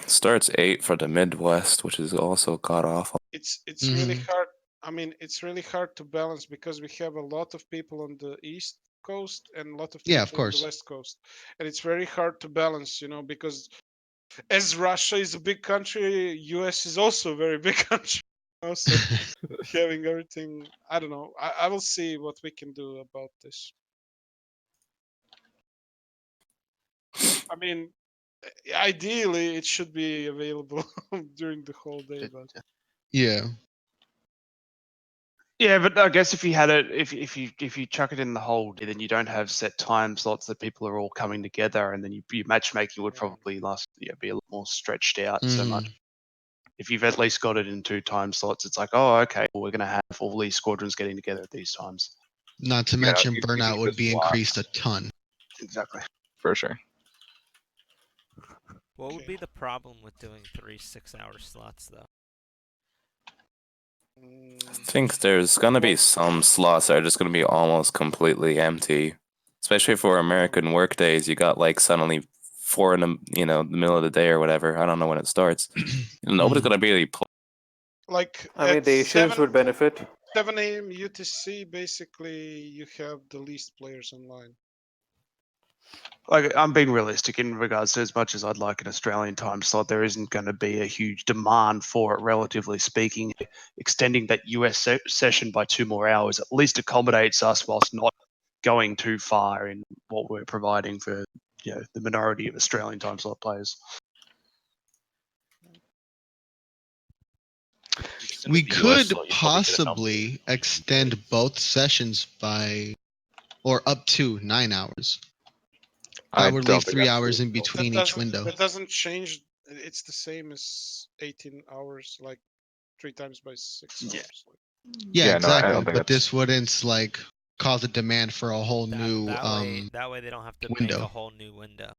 Starts 8 for the Midwest, which is also god awful. It's really hard. I mean, it's really hard to balance because we have a lot of people on the East Coast and a lot of people Yeah, of on course. the West Coast, and it's very hard to balance, because as Russia is a big country, US is also a very big country. So having everything, I don't know. I will see what we can do about this. I mean, ideally, it should be available during the whole day, but Yeah. Yeah, but I guess if you had it, if you chuck it in the whole day, then you don't have set time slots that people are all coming together, and then your matchmaking would probably be a lot more stretched out so much. If you've at least got it in 2 time slots, it's like, oh, okay, well, we're going to have all these squadrons getting together at these times. Not to mention burnout would be increased a ton. Exactly. For sure. What would be the problem with doing 3 6-hour slots, though? I think there's gonna be some slots that are just gonna be almost completely empty, especially for American work days. You got like suddenly 4 in the the middle of the day or whatever. I don't know when it starts. Nobody's gonna really play. Like I mean, at the Asians would benefit. 7 a.m. UTC, basically you have the least players online. Like, I'm being realistic in regards to as much as I'd like an Australian time slot, there isn't going to be a huge demand for it, relatively speaking. Extending that US session by 2 more hours at least accommodates us whilst not going too far in what we're providing for the minority of Australian time slot players. We could possibly extend both sessions by or up to 9 hours. I would leave 3 hours in between each window. That doesn't change. It's the same as 18 hours, like 3 times by 6 hours. Yeah, exactly. But this wouldn't like cause a demand for a whole new that way they don't have to make window. a whole new window.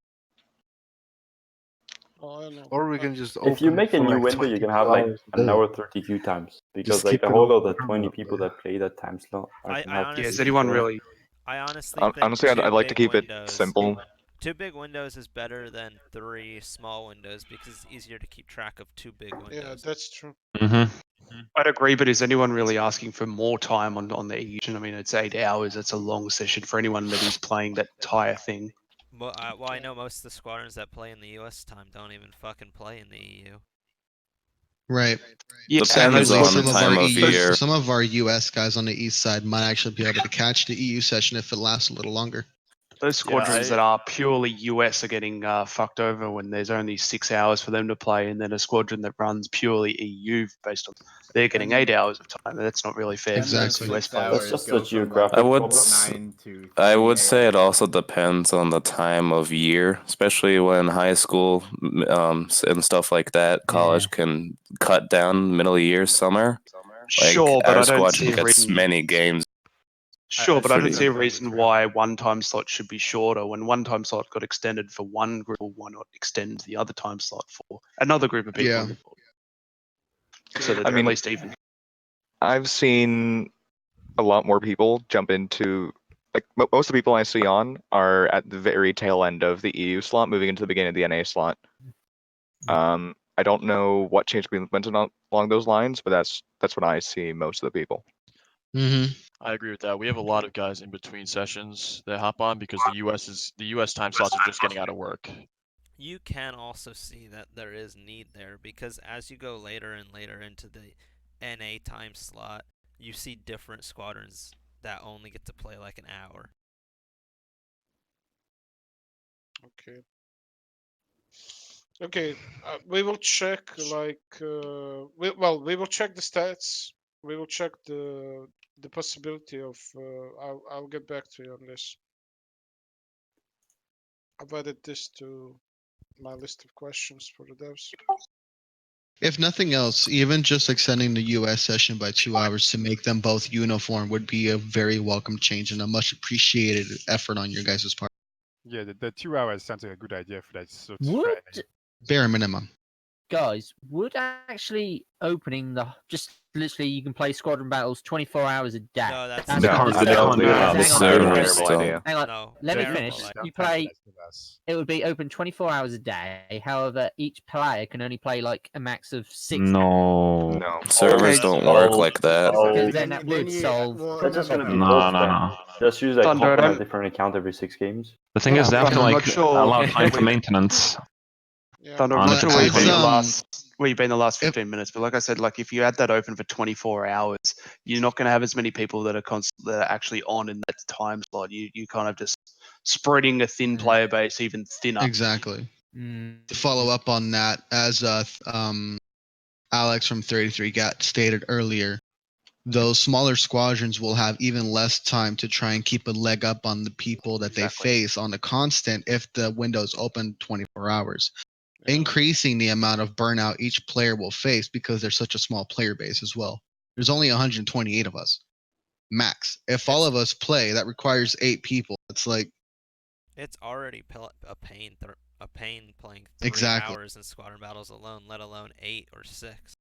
Or we can just If you open it make a for, new like, window, you can 22 have like hours a an day. hour 30 queue times because Just like keep the it whole open of the 20 up people there. that play that time slot. I honestly, Is anyone really? I honestly think Honestly, I'd like to big keep it windows, simple. 2 big windows is better than 3 small windows because it's easier to keep track of 2 big windows. Yeah, that's true. I'd agree, but is anyone really asking for more time on the EU? I mean, it's 8 hours. It's a long session for anyone that is playing that entire thing. Well, I know most of the squadrons that play in the US time don't even fucking play in the EU. Right. Yeah, Depends on time of year. Some of our US guys on the east side might actually be able to catch the EU session if it lasts a little longer. Those squadrons that are purely US are getting fucked over when there's only 6 hours for them to play, and then a squadron that runs purely EU based on they're getting 8 hours of time. That's not really fair for those US players. That's just a geographic I would say it also depends on the time of year, especially when high school and stuff like that, college can cut down middle of year, summer. Like Sure, but our I don't see squadron a gets reason. many games. Sure, but I don't Pretty- see a reason why one time slot should be shorter. When one time slot got extended for one group, why not extend the other time slot for another group of people? So that I they're mean, at least even. I've seen a lot more people jump into like most of the people I see on are at the very tail end of the EU slot, moving into the beginning of the NA slot. I don't know what change we implemented along those lines, but that's what I see most of the people. I agree with that. We have a lot of guys in between sessions that hop on because the US time slots are just getting out of work. You can also see that there is need there because as you go later and later into the NA time slot, you see different squadrons that only get to play like an hour. Okay. Okay, we will check like we will check the stats. We will check the possibility of. I'll get back to you on this. I've added this to my list of questions for the devs. If nothing else, even just extending the US session by 2 hours to make them both uniform would be a very welcome change and a much appreciated effort on your guys' part. Yeah, the 2 hours sounds like a good idea for that sort of Would Bare minimum. guys, would actually opening the just literally you can play squadron battles 24 hours a day. No, that's not terrible. the No, Hang on, no, let me terrible finish. idea. You play. It would be open 24 hours a day. However, each player can only play like a max of 6. No, servers don't work like that. Because then that would solve. That's just gonna be No, both no, then. no. Just use like Thunder, hop on a I'm- different account every 6 games. The thing is, they have to I'm not like sure. allow time for Wait. maintenance. Thunder, I'm on not it sure where you've been the particularly. last 15 minutes, but like I said, like if you had that open for 24 hours, you're not going to have as many people that are actually on in that time slot. You kind of just spreading a thin player base even thinner. Exactly. To follow up on that, as Alex from 33 got stated earlier, those smaller squadrons will have even less time to try and keep a leg up on the people that they face on the constant if the window's open 24 hours. Increasing the amount of burnout each player will face because there's such a small player base as well. There's only 128 of us, max. If all of us play, that requires 8 people. It's like It's already a pain playing 3 Exactly. hours in squadron battles alone, let alone 8 or 6.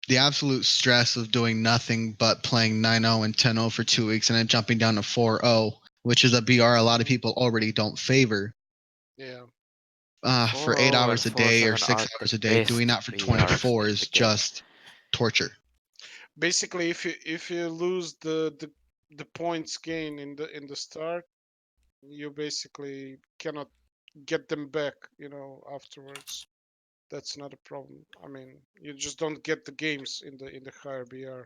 the absolute stress of doing nothing but playing 9-0 and 10-0 for 2 weeks and then jumping down to 4-0, which is a BR a lot of people already don't favor. Yeah. For 8 4-0 and hours a day or 4-7 6 are the hours a day, doing that best for BRs 24 in is the game. just torture. Basically, if you lose the points gain in the start, you basically cannot get them back, afterwards. That's not a problem. I mean, you just don't get the games in the higher BR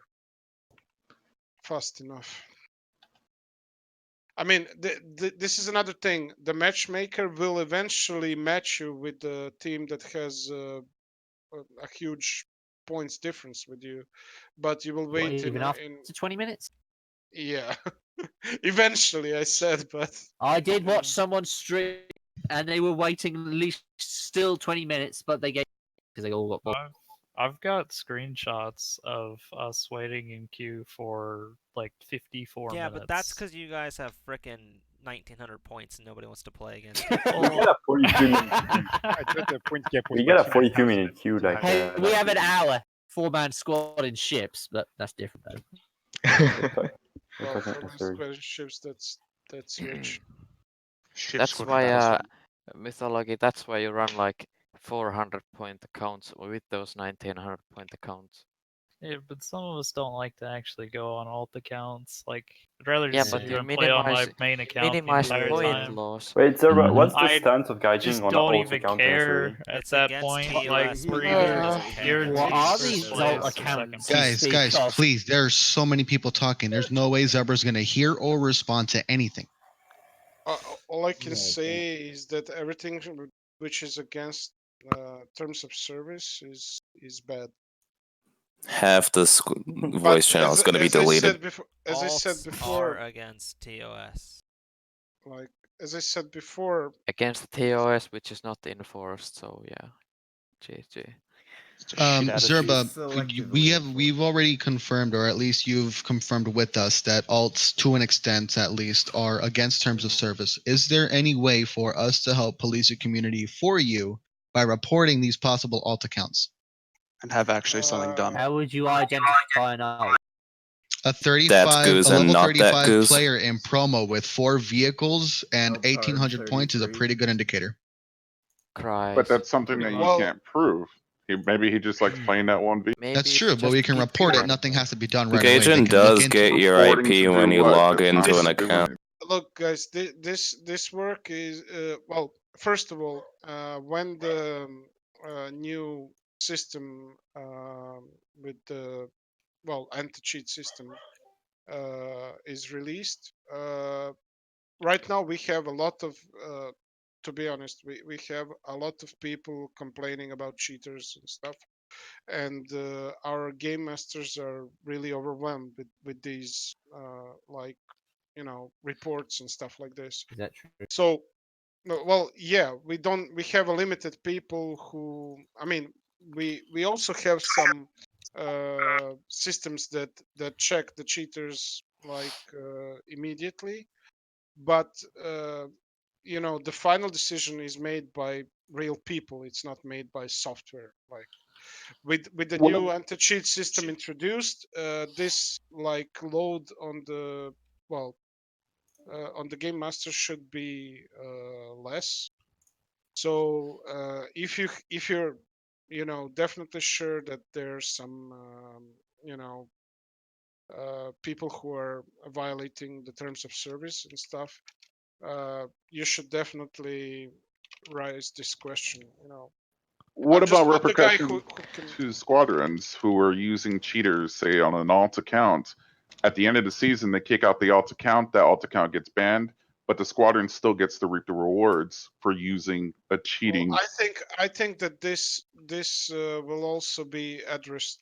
fast enough. I mean, this is another thing. The matchmaker will eventually match you with the team that has a huge points difference with you, but you will What, wait even after in 20 minutes? yeah. Eventually, I said, but I did watch someone stream, and they were waiting at least still 20 minutes, but they gave because they all got bored. I've got screenshots of us waiting in queue for like 54 Yeah, minutes. but that's because you guys have frickin' 1900 points and nobody wants to play against We you. get a 42 minute queue like. Hey, we have an hour. 4-man squad in ships, but that's different though. well, for the ships, that's rich. That's why mythology. That's why you run like 400 point accounts with those 1900 point accounts. Yeah, but some of us don't like to actually go on alt accounts. Like, I'd rather Yeah, just but sit you here and play on my minimize main account the minimize entire point time. loss. Wait, Zerba, what's the I stance of gauging just on an don't alt even account in care SRE? at It's that against point. TOS, Like, but we're he either doesn't care. guaranteed What are first these place alt or second accounts? place. Guys, please, there's so many people talking. There's no way Zebra's going to hear or respond to anything. All I can say is that everything which is against terms of service is bad. Half the voice channel is going to be deleted. As I said Alts before, are against TOS. like as I said before, against TOS, which is not enforced. So yeah, GG. Zerba, we've already confirmed, or at least you've confirmed with us, that alts, to an extent at least, are against terms of service. Is there any way for us to help police the community for you by reporting these possible alt accounts? And have actually something done. How would you identify an alt? A Goose and level not that 35 goose. player in promo with 4 vehicles and 1800 points is a pretty good indicator. But that's something that you can't prove. Maybe he just likes playing that one v. That's true, but we can report it. Nothing has to be done right away. They Gaijin can look does into get it. your Reporting to IP do when you what? log That's not into an just doing account. it. look, guys, this work is well. First of all, when the new system with the anti-cheat system is released, right now we have a lot of to be honest, we have a lot of people complaining about cheaters and stuff, and our game masters are really overwhelmed with these reports and stuff like this. Is that true? So well, yeah, we have a limited people who, I mean, we also have some systems that check the cheaters immediately, but the final decision is made by real people. It's not made by software. Like with the new anti-cheat system introduced, this load on the on the game master should be less. So if you're definitely sure that there's some people who are violating the terms of service and stuff, you should definitely raise this question. What I'm just about not the guy repercussions who can. to squadrons who are using cheaters, say on an alt account? At the end of the season, they kick out the alt account. That alt account gets banned, but the squadron still gets to reap the rewards for using a cheating. I think that this will also be addressed.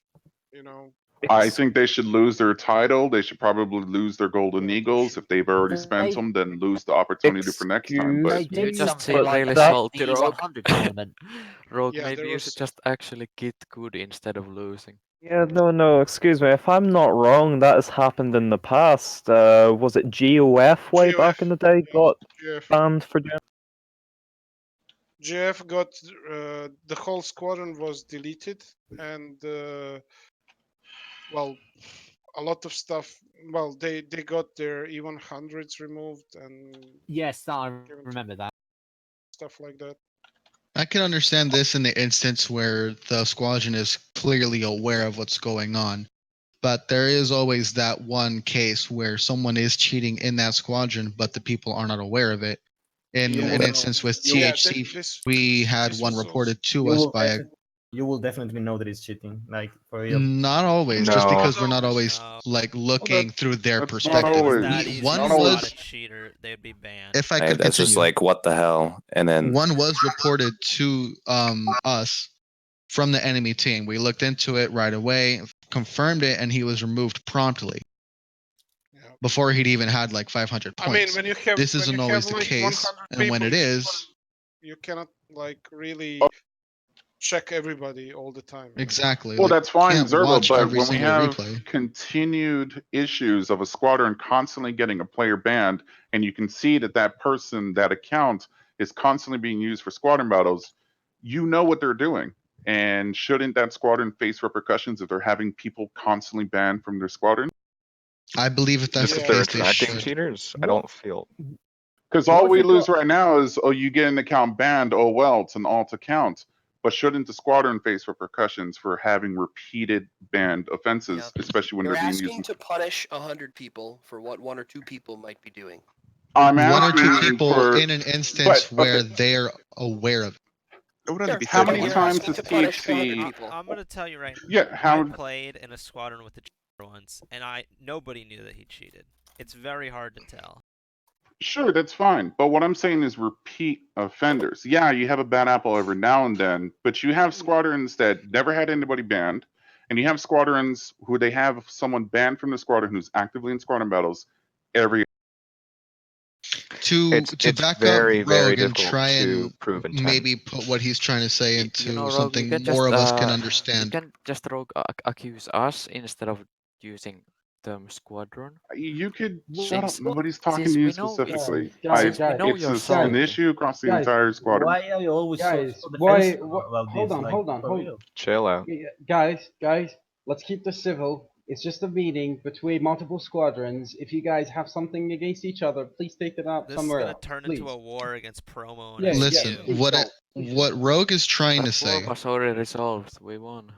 I think they should lose their title. They should probably lose their golden eagles. If they've already spent them, then lose the opportunity for next time. But They did just something seem like really that salty, at the Rogue. 100 tournament. Rogue, Yeah, maybe there you was- should just actually get good instead of losing. Yeah, no, excuse me. If I'm not wrong, that has happened in the past. Was it GOF way back in the day got banned for doing? GF got the whole squadron was deleted, and well, a lot of stuff. Well, they got their E100s removed and Yes, I remember that. stuff like that. I can understand this in the instance where the squadron is clearly aware of what's going on. But there is always that one case where someone is cheating in that squadron, but the people are not aware of it. In an instance with THC, we had one reported to us by a. You will definitely know that it's cheating. Like for real. Not always, just because we're not always like looking through their That's perspective. not always. That easy One to spot was a cheater, they'd be banned. if I Right, could that's continue. just like what the hell, and then One was reported to us from the enemy team. We looked into it right away, confirmed it, and he was removed promptly. Before he'd even had like 500 points. I mean, when you have this when isn't you always have the like case, 100 and when people, it is, you cannot like really check everybody all the time. exactly. Well, like, that's fine, can't Zerbo, watch but every when we single have replay. continued issues of a squadron constantly getting a player banned, and you can see that that person, that account, is constantly being used for squadron battles, you know what they're doing. And shouldn't that squadron face repercussions if they're having people constantly banned from their squadron? I believe if that's Just the if they're case, they attracting should. cheaters, I don't feel. Because all we lose right now is, oh, you get an account banned. Oh, well, it's an alt account. But shouldn't the squadron face repercussions for having repeated banned offenses, especially when You're they're being asking used? to punish 100 people for what 1 or 2 people might be doing. I'm One or two asking people for, in an instance where they're aware of it. How many You're times asking does to punish 100 THC? people. I'm gonna tell you right now. Yeah, how? I played in a squadron with the cheater once, and nobody knew that he cheated. It's very hard to tell. Sure, that's fine. But what I'm saying is repeat offenders. Yeah, you have a bad apple every now and then, but you have squadrons that never had anybody banned, and you have squadrons who they have someone banned from the squadron who's actively in squadron battles every. To It's back very, up very Rogue and difficult try to and prove intent. maybe put what he's trying to say into You know, Rogue, something you can more just of us can you understand. can just Rogue accuse us instead of using term squadron. You could shut up. Since Nobody's talking since to you we know specifically. since we know your It's an fault. issue across the Guys, entire squadron. Why are you always Guys, so why? defensive about Hold this? on, Like, hold on, for hold. real. Chill out. Guys, let's keep this civil. It's just a meeting between multiple squadrons. If you guys have something against each other, please take it out This somewhere is gonna else. turn Please. into a war against promo and Yeah, SQ. Listen, please what don't. what Rogue is trying to That war say, was already resolved. We won.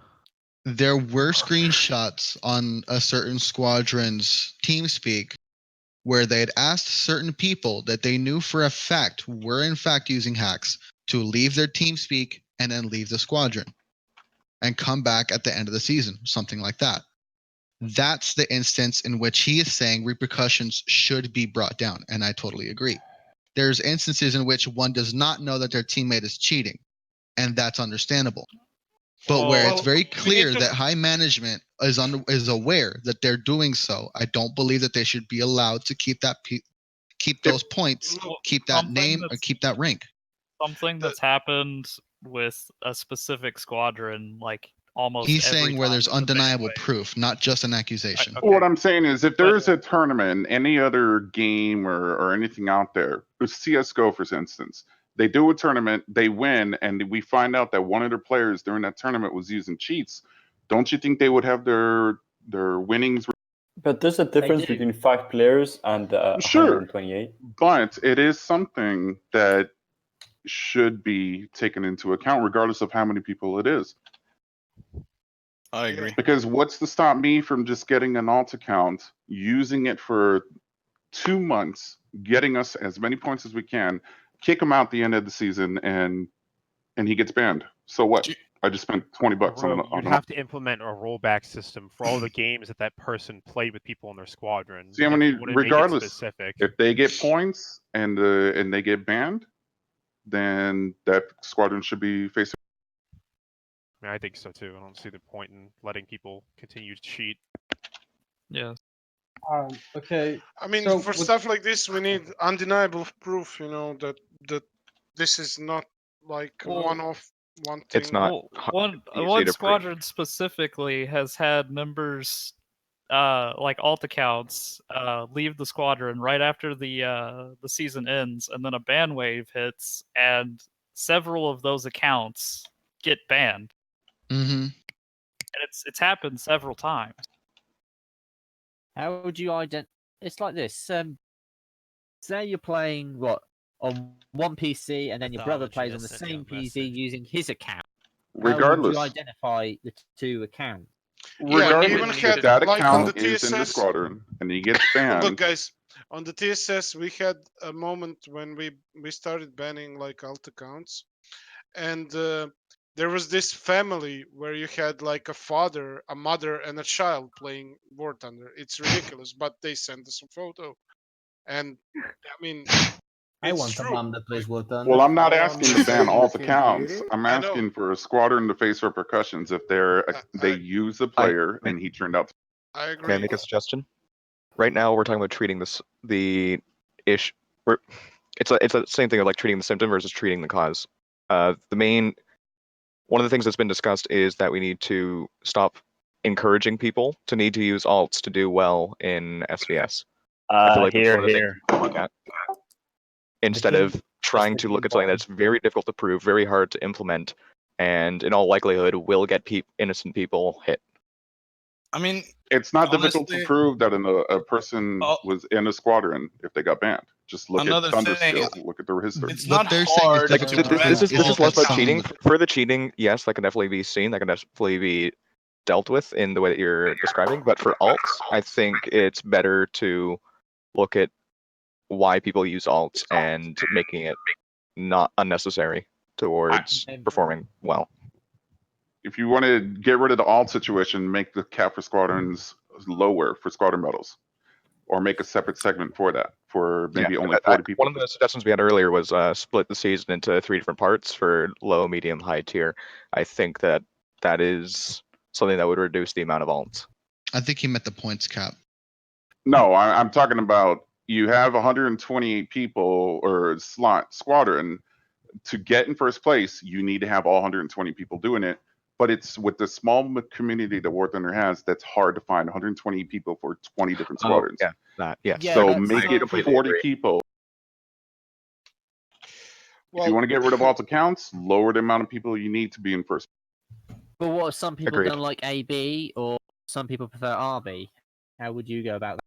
there were screenshots on a certain squadron's TeamSpeak where they had asked certain people that they knew for a fact were in fact using hacks to leave their TeamSpeak and then leave the squadron and come back at the end of the season, something like that. That's the instance in which he is saying repercussions should be brought down, and I totally agree. There's instances in which one does not know that their teammate is cheating, and that's understandable. But where it's very clear that high management is aware that they're doing so, I don't believe that they should be allowed to keep keep those points, keep that name, or keep that rank. Something that's happened with a specific squadron, like almost He's every saying where time there's it's a undeniable bandwave. proof, not just an accusation. What I'm saying is, if there's a tournament, any other game or anything out there, CS:GO for instance, they do a tournament, they win, and we find out that one of their players during that tournament was using cheats. Don't you think they would have their winnings? But there's a difference between 5 players and Sure, 128. but it is something that should be taken into account, regardless of how many people it is. I agree. Because what's to stop me from just getting an alt account, using it for 2 months, getting us as many points as we can, kick him out the end of the season, and he gets banned. So what? I just spent $20 on You'd have to implement a rollback system for all the games that person played with people in their squadron. See, I If mean, you wouldn't make it regardless, specific. if they get points and they get banned, then that squadron should be facing. I mean, I think so too. I don't see the point in letting people continue to cheat. Yes. Okay. I mean, so for stuff like this, we need undeniable proof. You know that this is not like one-off, one thing. It's not One easy to prove. squadron specifically has had members, like alt accounts, leave the squadron right after the season ends, and then a ban wave hits, and several of those accounts get banned. Mm-hmm. And it's happened several times. How would you It's like this. Say you're playing on one PC, and then your brother plays on the same PC using his account. How would you Regardless. identify the two accounts? Regardless, even if that like on the account is in the TSS. squadron and he gets Look, banned, guys, on the TSS we had a moment when we started banning like alt accounts, and there was this family where you had like a father, a mother, and a child playing War Thunder. It's ridiculous, but they sent us a photo, and I mean, I it's want a true. mom that plays War Thunder. well, I'm not asking to ban all Can accounts. do it? I'm I know. asking for a squadron to face repercussions if they use the player and he turned out. I Can I agree. make a suggestion? Right now, we're talking about treating it's the same thing of like treating the symptom versus treating the cause. One of the things that's been discussed is that we need to stop encouraging people to need to use alts to do well in SVS. I feel like that's one of the things we can look at instead of trying to look at something that's very difficult to prove, very hard to implement, and in all likelihood will get innocent people hit. I mean, it's not honestly, difficult to prove that a person was in a squadron if they got banned. Just look Another at Thunder thing, Skill, look at their history. it's not hard Like, to this is less about prevent cheating. For the cheating, yes, that can definitely be seen. That can definitely be dealt with in the way that you're describing. But for alts, I think it's better to look at why people use alts and making it not unnecessary towards performing well. If you want to get rid of the alt situation, make the cap for squadrons lower for squadron medals, or make a separate segment for that for maybe only 40 people. One of the suggestions we had earlier was split the season into 3 different parts for low, medium, high tier. I think that is something that would reduce the amount of alts. I think he meant the points cap. No, I'm talking about you have 128 people or squadron. To get in first place, you need to have all 120 people doing it. But it's with the small community that War Thunder has that's hard to find 120 people for 20 different squadrons. So make it 40 people. If you want to get rid of alt accounts, lower the amount of people you need to be in first. But what if some people Agreed. don't like AB or some people prefer RB? How would you go about that?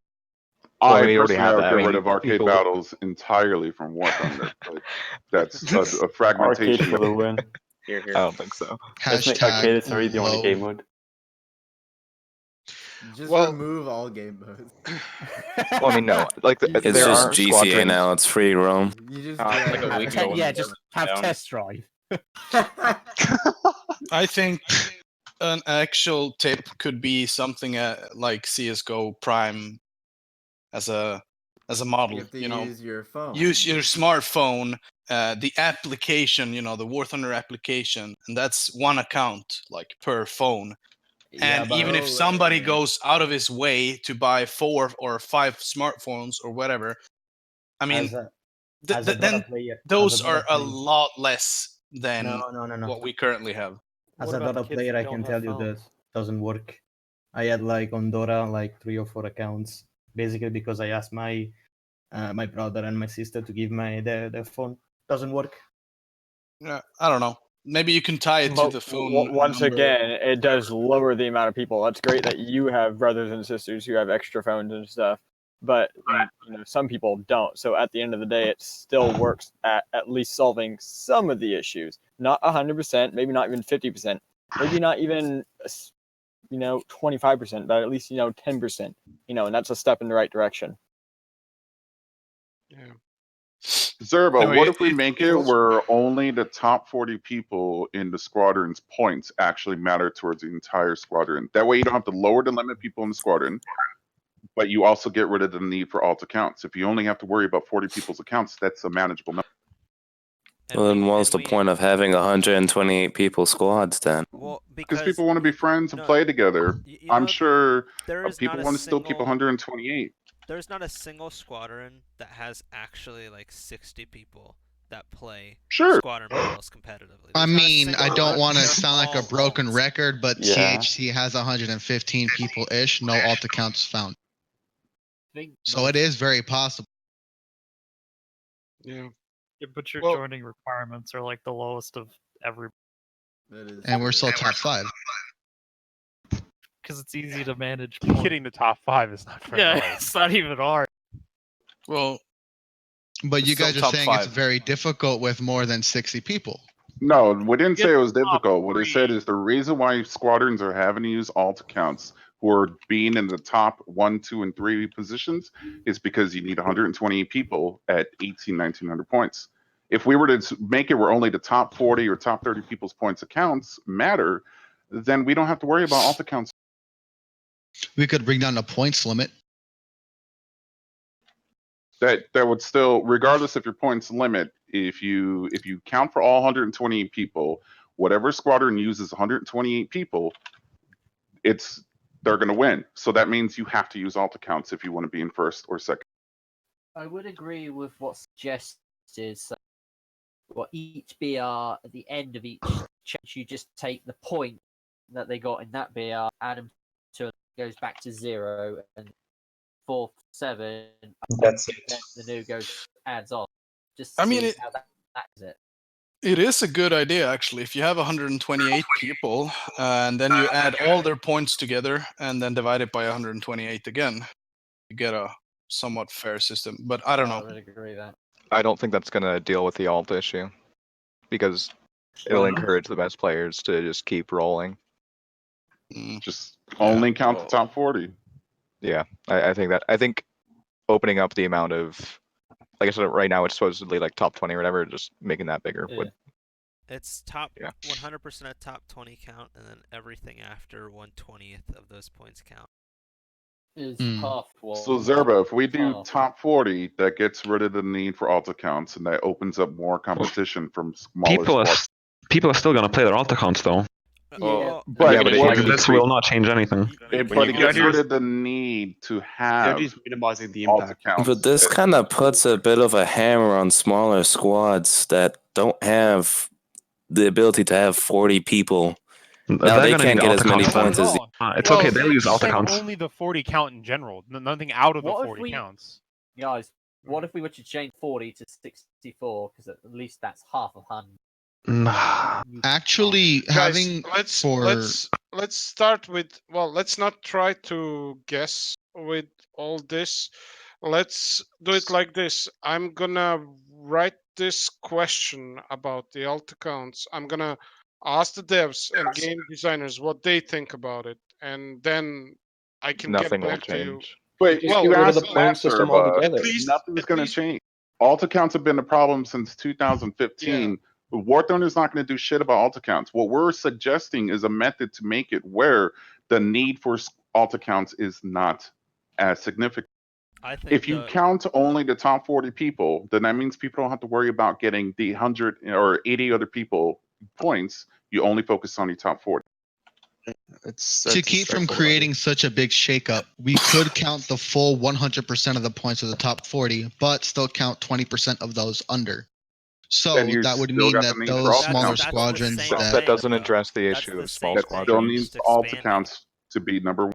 I personally would get rid of arcade battles entirely from War Thunder. But that's a fragmentation. Arcade for the win. I don't think so. Let's make arcade it's already the only game mode. Just Well- remove all game modes. Well, I mean, no. Like It's there just are GTA squadrons. now. It's free roam. You just Like a week ago yeah, just have test drive. I think an actual tip could be something like CS:GO Prime as a model. You have to You know, use your phone. use your smartphone, the application. You know, the War Thunder application, and that's one account like per phone. And Yeah, even if somebody goes out of his way to buy 4 or 5 smartphones or whatever, I mean, then those are a lot less than No. what we currently have. As a Dota player, I can tell you that doesn't work. I had like on Dota like 3 or 4 accounts, basically because I asked my my brother and my sister to give their phone. Doesn't work. Yeah, I don't know. Maybe you can tie it to the phone. Once number. again, it does lower the amount of people. That's great that you have brothers and sisters who have extra phones and stuff, but some people don't. So at the end of the day, it still works at least solving some of the issues. Not 100%, maybe not even 50%, maybe not even 25%, but at least 10%. And that's a step in the right direction. Yeah. Zerba, Anyway, what if we make it where only the top 40 people in the squadron's points actually matter towards the entire squadron? That way you don't have to lower the limit of people in the squadron, but you also get rid of the need for alt accounts. If you only have to worry about 40 people's accounts, that's a manageable number. Well, then what's the point of having 128 people squads then? Well, Because people want to be friends and play together. I'm sure people want to still keep 128. There's not a single squadron that has actually like 60 people that play squadron battles competitively. I mean, I don't want to sound like a broken record, but Yeah. CHC has 115 people ish, no alt accounts found. So it is very possible. Yeah. Yeah, but your joining requirements are like the lowest of every. And we're still top 5. because it's easy to manage. Hitting the top 5 is not very Yeah, hard. it's not even hard. Well, But you still guys are top saying it's 5. very difficult with more than 60 people. No, we didn't say it was top difficult. What I 3. said is the reason why squadrons are having to use alt accounts who are being in the top 1, 2, and 3 positions is because you need 120 people at 1900 points. If we were to make it where only the top 40 or top 30 people's points accounts matter, then we don't have to worry about alt accounts. We could bring down the points limit. That would still, regardless of your points limit, if you count for all 128 people, whatever squadron uses 128 people, they're going to win. So that means you have to use alt accounts if you want to be in first or second. I would agree with what's suggested. So, each BR at the end of each change, you just take the point that they got in that BR, add them to it, goes back to 0, and 4, 7. That's it. Then the new adds on. Just I mean, see how that is it. It is a good idea, actually. If you have 128 people, and then you add all their points together, and then divide it by 128 again, you get a somewhat fair system. But I don't know. I would agree with that. I don't think that's gonna deal with the alt issue, because it'll encourage the best players to just keep rolling. Just only count the top 40. Yeah, I think opening up the amount of, like I said, right now it's supposedly like top 20 or whatever, just making that bigger would. It's top 100% of top 20 count, and then everything after 1/20th of those points count. Is So Zerba, if we do top 40, that gets rid of the need for alt accounts, and that opens up more competition from smaller squads. People are still going to play their alt accounts though. But this will not change anything. But it gets rid of the need to have minimizing the alt impact. accounts. But this kind of puts a bit of a hammer on smaller squads that don't have the ability to have 40 people. Now they can't get as many points as. It's okay. They'll use alt Said accounts. only the 40 count in general. Nothing out of the What if 40 counts. Guys, what if we were to change 40 to 64? Because at least that's half of 100. Actually, Guys, having let's start with, well, let's not try to guess with all this. Let's do it like this. I'm gonna write this question about the alt accounts. I'm gonna ask the devs and game designers what they think about it, and then I can Nothing get will back to you. change. But Well, if you rid ask of the point system altogether. nothing's going to change. Alt accounts have been a problem since 2015. Warthroner is not going to do shit about alt accounts. What we're suggesting is a method to make it where the need for alt accounts is not as significant. If you count only the top 40 people, then that means people don't have to worry about getting the 100 or 80 other people points. You only focus on the top 40. To keep from creating such a big shakeup, we could count the full 100% of the points of the top 40, but still count 20% of those under. So Then you that would still mean got that the need for those alt smaller accounts. squadrons That doesn't address the issue of small That squadrons. still needs alt accounts to be number 1.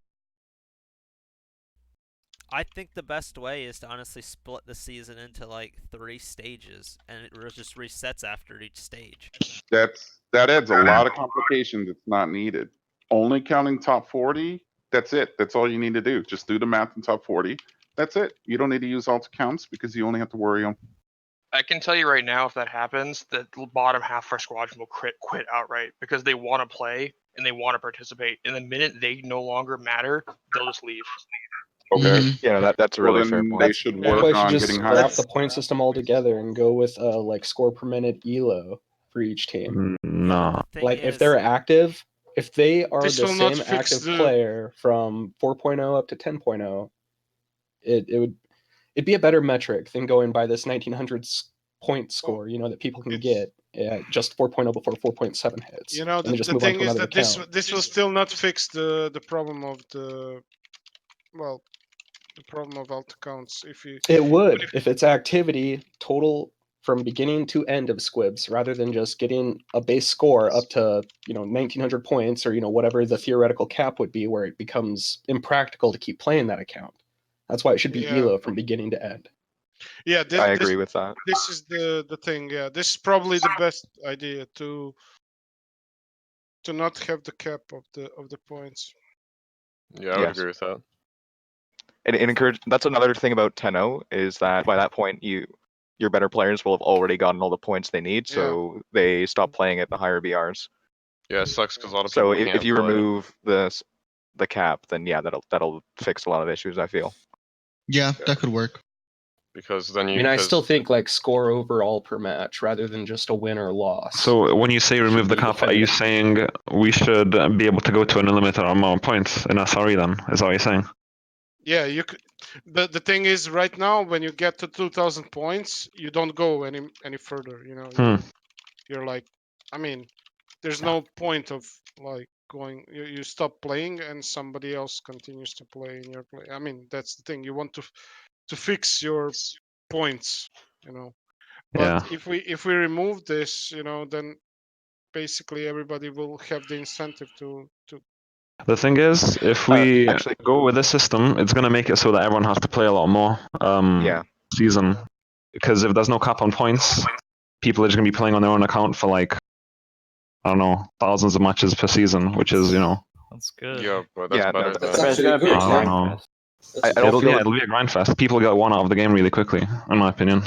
I think the best way is to honestly split the season into like 3 stages, and it just resets after each stage. That adds a lot of complication that's not needed. Only counting top 40, that's it. That's all you need to do. Just do the math in top 40. That's it. You don't need to use alt accounts because you only have to worry on. I can tell you right now, if that happens, the bottom half of our squadron will quit outright because they want to play and they want to participate. And the minute they no longer matter, they'll just leave. Okay. Yeah, that's a really fair point. They should That's work why I should on just getting scrap higher. the point system altogether and go with like score per minute elo for each team. No. Like if they're active, if they are This the will not same fix active the- player from 4.0 up to 10.0, it'd be a better metric than going by this 1900 point score, that people can get at just 4.0 before 4.7 hits. You know, and then just the move on thing to is another that this account. this will still not fix the problem of the problem of alt accounts. If you It would if it's activity total from beginning to end of squibs, rather than just getting a base score up to 1900 points or whatever the theoretical cap would be, where it becomes impractical to keep playing that account. That's why it should be elo from beginning to end. Yeah, I agree with that. This is the thing. Yeah, this is probably the best idea to not have the cap of the points. Yeah, I would agree with that. And it encourage. That's another thing about 10-0 is that by that point your better players will have already gotten all the points they need, so they stop playing at the higher BRs. Yeah, it sucks because a lot of So people if can't you play. remove the cap, then yeah, that'll fix a lot of issues, I feel. Yeah, that could work. Because then I mean, I still think like score overall per match rather than just a win or loss. So when you say remove the be cap, are you saying we should be able to go to an unlimited amount of points in SRE then? Is that what you're saying? Yeah, you could. The thing is, right now, when you get to 2,000 points, you don't go any further. You know, you're like, I mean, there's no point of like going. You stop playing, and somebody else continues to play in your play. I mean, that's the thing. You want to fix your points. You know, but Yeah. if we remove this, you know, then basically everybody will have the incentive to. The thing is, if we go with this system, it's going to make it so that everyone has to play a lot more season. Because if there's no cap on points, people are just going to be playing on their own account for like, I don't know, thousands of matches per season, which is, you know. That's good. Yeah, but that's better than. It's gonna be a grind fest. It'll be a grind fest. People get one out of the game really quickly, in my opinion.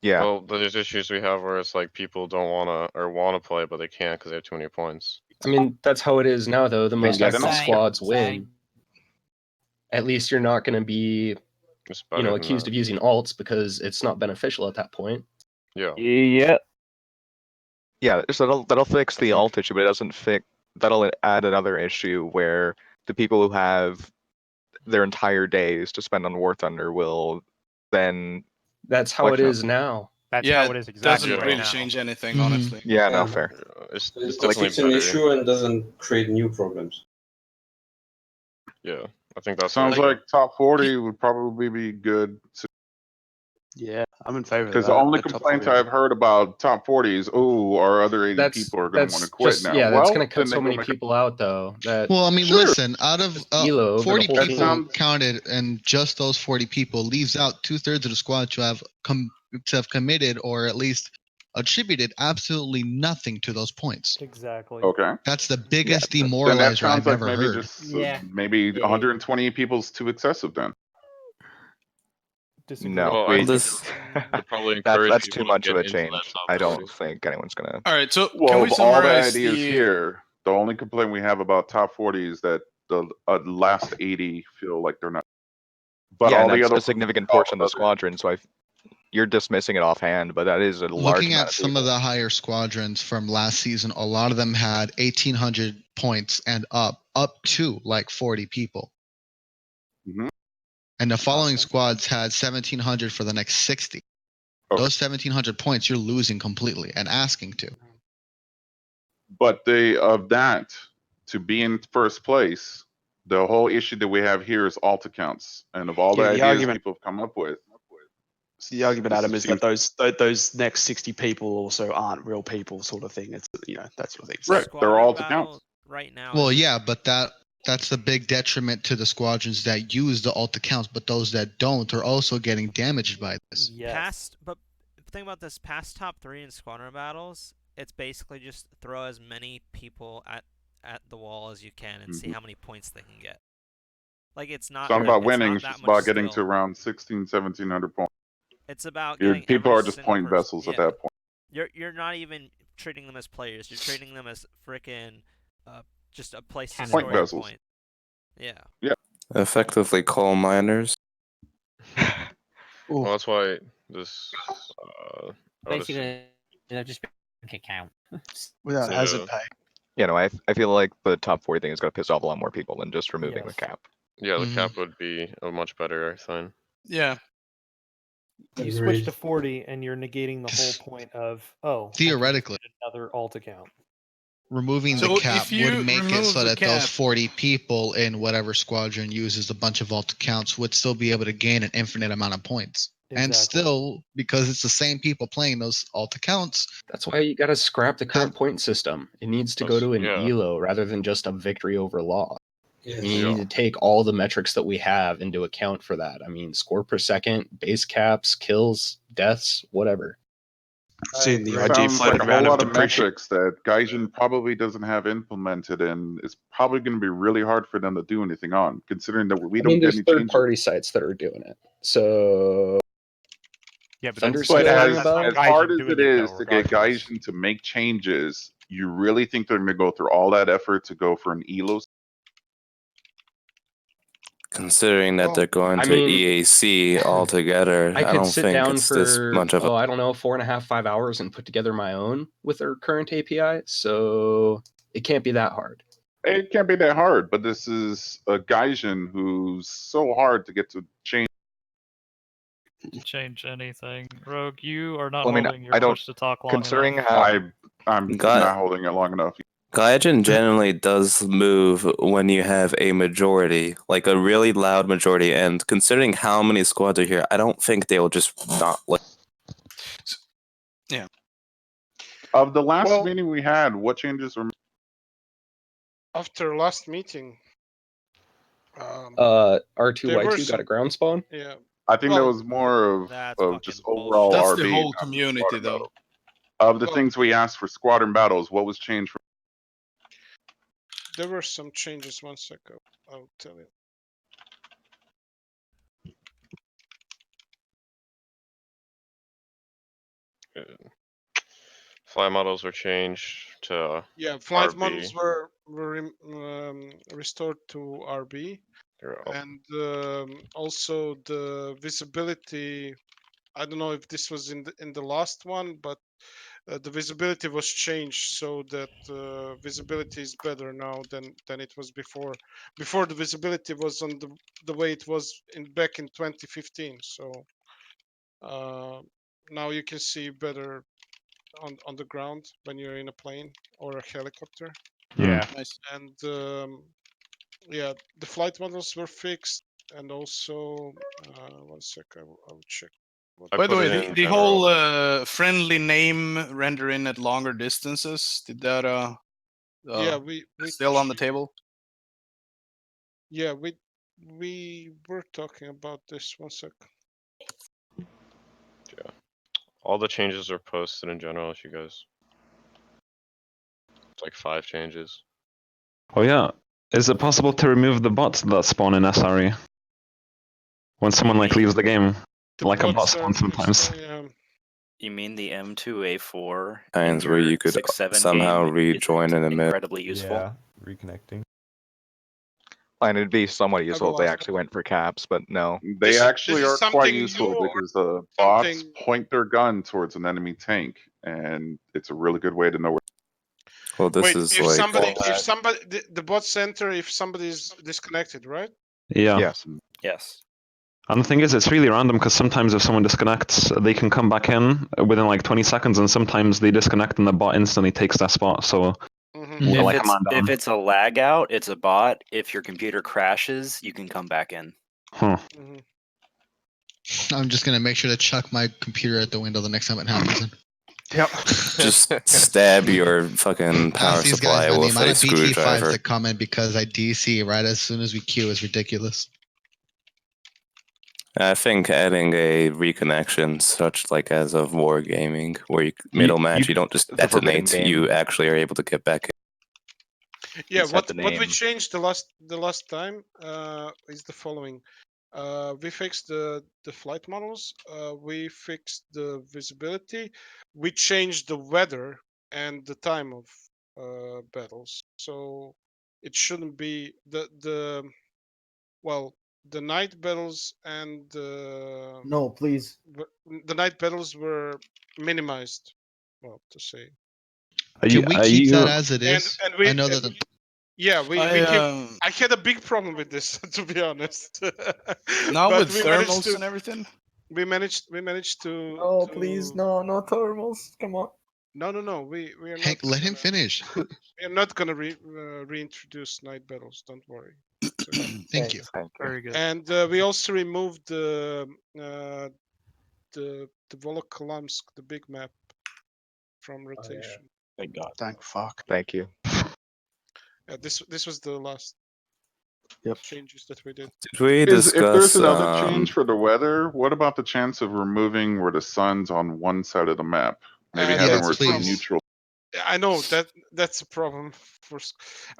Yeah. Well, there's issues we have where it's like people don't want to play, but they can't because they have too many points. I mean, that's how it is now, though. The most get active enough. squads win. At least you're not going to be, better than accused that. of using alts because it's not beneficial at that point. Yeah. Yeah. Yeah, so that'll fix the alt issue, but it doesn't fix. That'll add another issue where the people who have their entire days to spend on War Thunder will then. That's how it is now. That's yeah, how it is exactly doesn't right really now. change anything, honestly. Yeah, no, fair. It's It's definitely an better. issue and doesn't create new problems. Yeah, I think that's Sounds it. like top 40 would probably be good. Yeah, I'm in favor of that. Because the only A top complaint 40. I've heard about top 40 is, oh, our other 80 people are going to want to quit now. Yeah, well, that's going to cut then so they go many make people out, though. That Well, I mean, listen, out of Elo over the 40 whole people team. counted, and just those 40 people leaves out 2/3 of the squad to have committed or at least attributed absolutely nothing to those points. Exactly. Okay. That's the biggest Then that demoralizer sounds I've like ever maybe heard. just maybe 120 people's too excessive then. Disagree. No, Well, I think it'd probably encourage that's people too much to of get a into that change. top I 40. don't think anyone's gonna. All right, so Well, can we all the summarize ideas here, the only complaint we have about top 40 is that the last 80 feel like they're not. But yeah, all and the that's other a significant portion of the squadron. So you're dismissing it offhand, but that is a large Looking amount at of some people. of the higher squadrons from last season, a lot of them had 1,800 points and up to like 40 people. Mm-hmm. And the following squads had 1,700 for the next 60. Okay. Those 1,700 points you're losing completely and asking to. But of that, to be in first place, the whole issue that we have here is alt accounts. And of all the Yeah, the ideas argument- people have come up with, The argument, this Adam, is seems- that those next 60 people also aren't real people, sort of thing. It's that sort of thing. So, right, they're alt accounts. Right now. Well, yeah, but that's a big detriment to the squadrons that use the alt accounts, but those that don't are also getting damaged by this. But think about this: past top 3 in squadron battles, it's basically just throw as many people at the wall as you can and see how many points they can get. Like it's not about it's winning, not it's that just much about getting skill. to around 1,700 points. It's about People getting every are just single point person- vessels at that point. You're not even treating them as players. You're treating them as frickin' just a place to Point store your vessels. point. Yeah. Yeah. Effectively coal miners. Well, that's why this. Basically, just bank account. Without hazard pay. You know, I feel like the top 40 thing is going to piss off a lot more people than just removing the cap. Yeah, the Mhm. cap would be a much better thing. Yeah. You switch to 40 and you're negating the whole point of, I can Theoretically. get another alt account. Removing So the cap if you would make it remove so the that those cap- 40 people in whatever squadron uses a bunch of alt accounts would still be able to gain an infinite amount of points. And Exactly. still, because it's the same people playing those alt accounts. That's why you got to scrap the current point system. It needs to go to an Yeah. ELO rather than just a victory over loss. Yes. You need to take all the metrics that we have into account for that. I mean, score per second, base caps, kills, deaths, whatever. Seeing the ID Sounds like floating a whole around of lot of depreciation. metrics that Gaijin probably doesn't have implemented, and it's probably going to be really hard for them to do anything on, considering that we I don't mean, get there's any changes. third-party sites that are doing it. So Yeah, but Thunder's But still ring as a bell? hard as doing it it, is though, to get regardless. Gaijin to make changes, you really think they're going to go through all that effort to go for an ELO? Considering that Well, they're going I to mean, EAC altogether, I I could don't sit think down it's this for, much of a. I don't know, 4.5, 5 hours and put together my own with their current API. So it can't be that hard. It can't be that hard, but this is a Gaijin who's so hard to get to change. Change anything. Rogue, you are not Well, I mean, holding your I don't- push to talk long considering enough. how I'm Got- not holding it long enough. Gaijin generally does move when you have a majority, like a really loud majority, and considering how many squads are here, I don't think they'll just not like. Yeah. Of the last meeting we had, what changes were? After last meeting, R2Y2 got a ground spawn? Yeah. I think that Well, was more of just overall That's RB. the whole not community, squadron though. battle. Of the Well- things we asked for squadron battles, what was changed from? There were some changes. 1 second, I'll tell you. Fly models were changed to Yeah, flight RB. models were restored to RB, and also the visibility. I don't know if this was in the last one, but the visibility was changed so that visibility is better now than it was before. Before the visibility was on the way it was back in 2015. So now you can see better on the ground when you're in a plane or a helicopter. Yeah. Nice. And yeah, the flight models were fixed, and also 1 sec, I'll check. By the way, the whole friendly name rendering at longer distances, did that yeah, we still on the table? Yeah, we were talking about this. 1 sec. Yeah. All the changes are posted in general, if you guys. It's like 5 changes. Oh yeah, is it possible to remove the bots that spawn in SRE? When someone like leaves the game, like a bot spawns sometimes. You mean the M2A4 Times in where your you could 6-7 somehow game rejoin in a minute. incredibly useful? Yeah, reconnecting. And it'd be somewhat useful if they lost actually went for caps, but no. They actually this are is quite something useful new or because the bots something- point their gun towards an enemy tank, and it's a really good way to know where. Well, this Wait, is if like somebody, the bot center, if somebody is disconnected, right? Yeah. Yes. Yes. And the thing is, it's really random because sometimes if someone disconnects, they can come back in within like 20 seconds, and sometimes they disconnect and the bot instantly takes that spot. So, Mm-hmm. like a man down. If it's a lag out, it's a bot. If your computer crashes, you can come back in. Huh. I'm just gonna make sure to chuck my computer at the window the next time it happens. Yep. just stab your fucking power Ask these supply guys, man. The with amount a of BT5s screwdriver. that come in because I DC right as soon as we queue is ridiculous. I think adding a reconnection, such like as of wargaming, where you middle match, you don't just It's a forbidden detonate. game. You actually are able to get back in. Yeah, Just set the what we name. changed the last time is the following. We fixed the flight models. We fixed the visibility. We changed the weather and the time of battles. So it shouldn't be the night battles and No, please. the night battles were minimized. Well, to say. Can we keep that as it is? And we, I know that. yeah, we I I had a big problem with this, to be honest. Now But with we managed thermals to- and everything. We managed to. Oh, to- please, no thermals. Come on. No. We are Hank, not. let him finish. We are not gonna reintroduce night battles. Don't worry. Thank you. Very good. And we also removed the Volokholamsk, the big map, from rotation. Thank God. Thank fuck. Thank you. Yeah, this was the last changes that we did. Did we If there's discuss? another change for the weather, what about the chance of removing where the sun's on one side of the map? Maybe And have them that's where a it's problem. neutral. I know that's a problem for.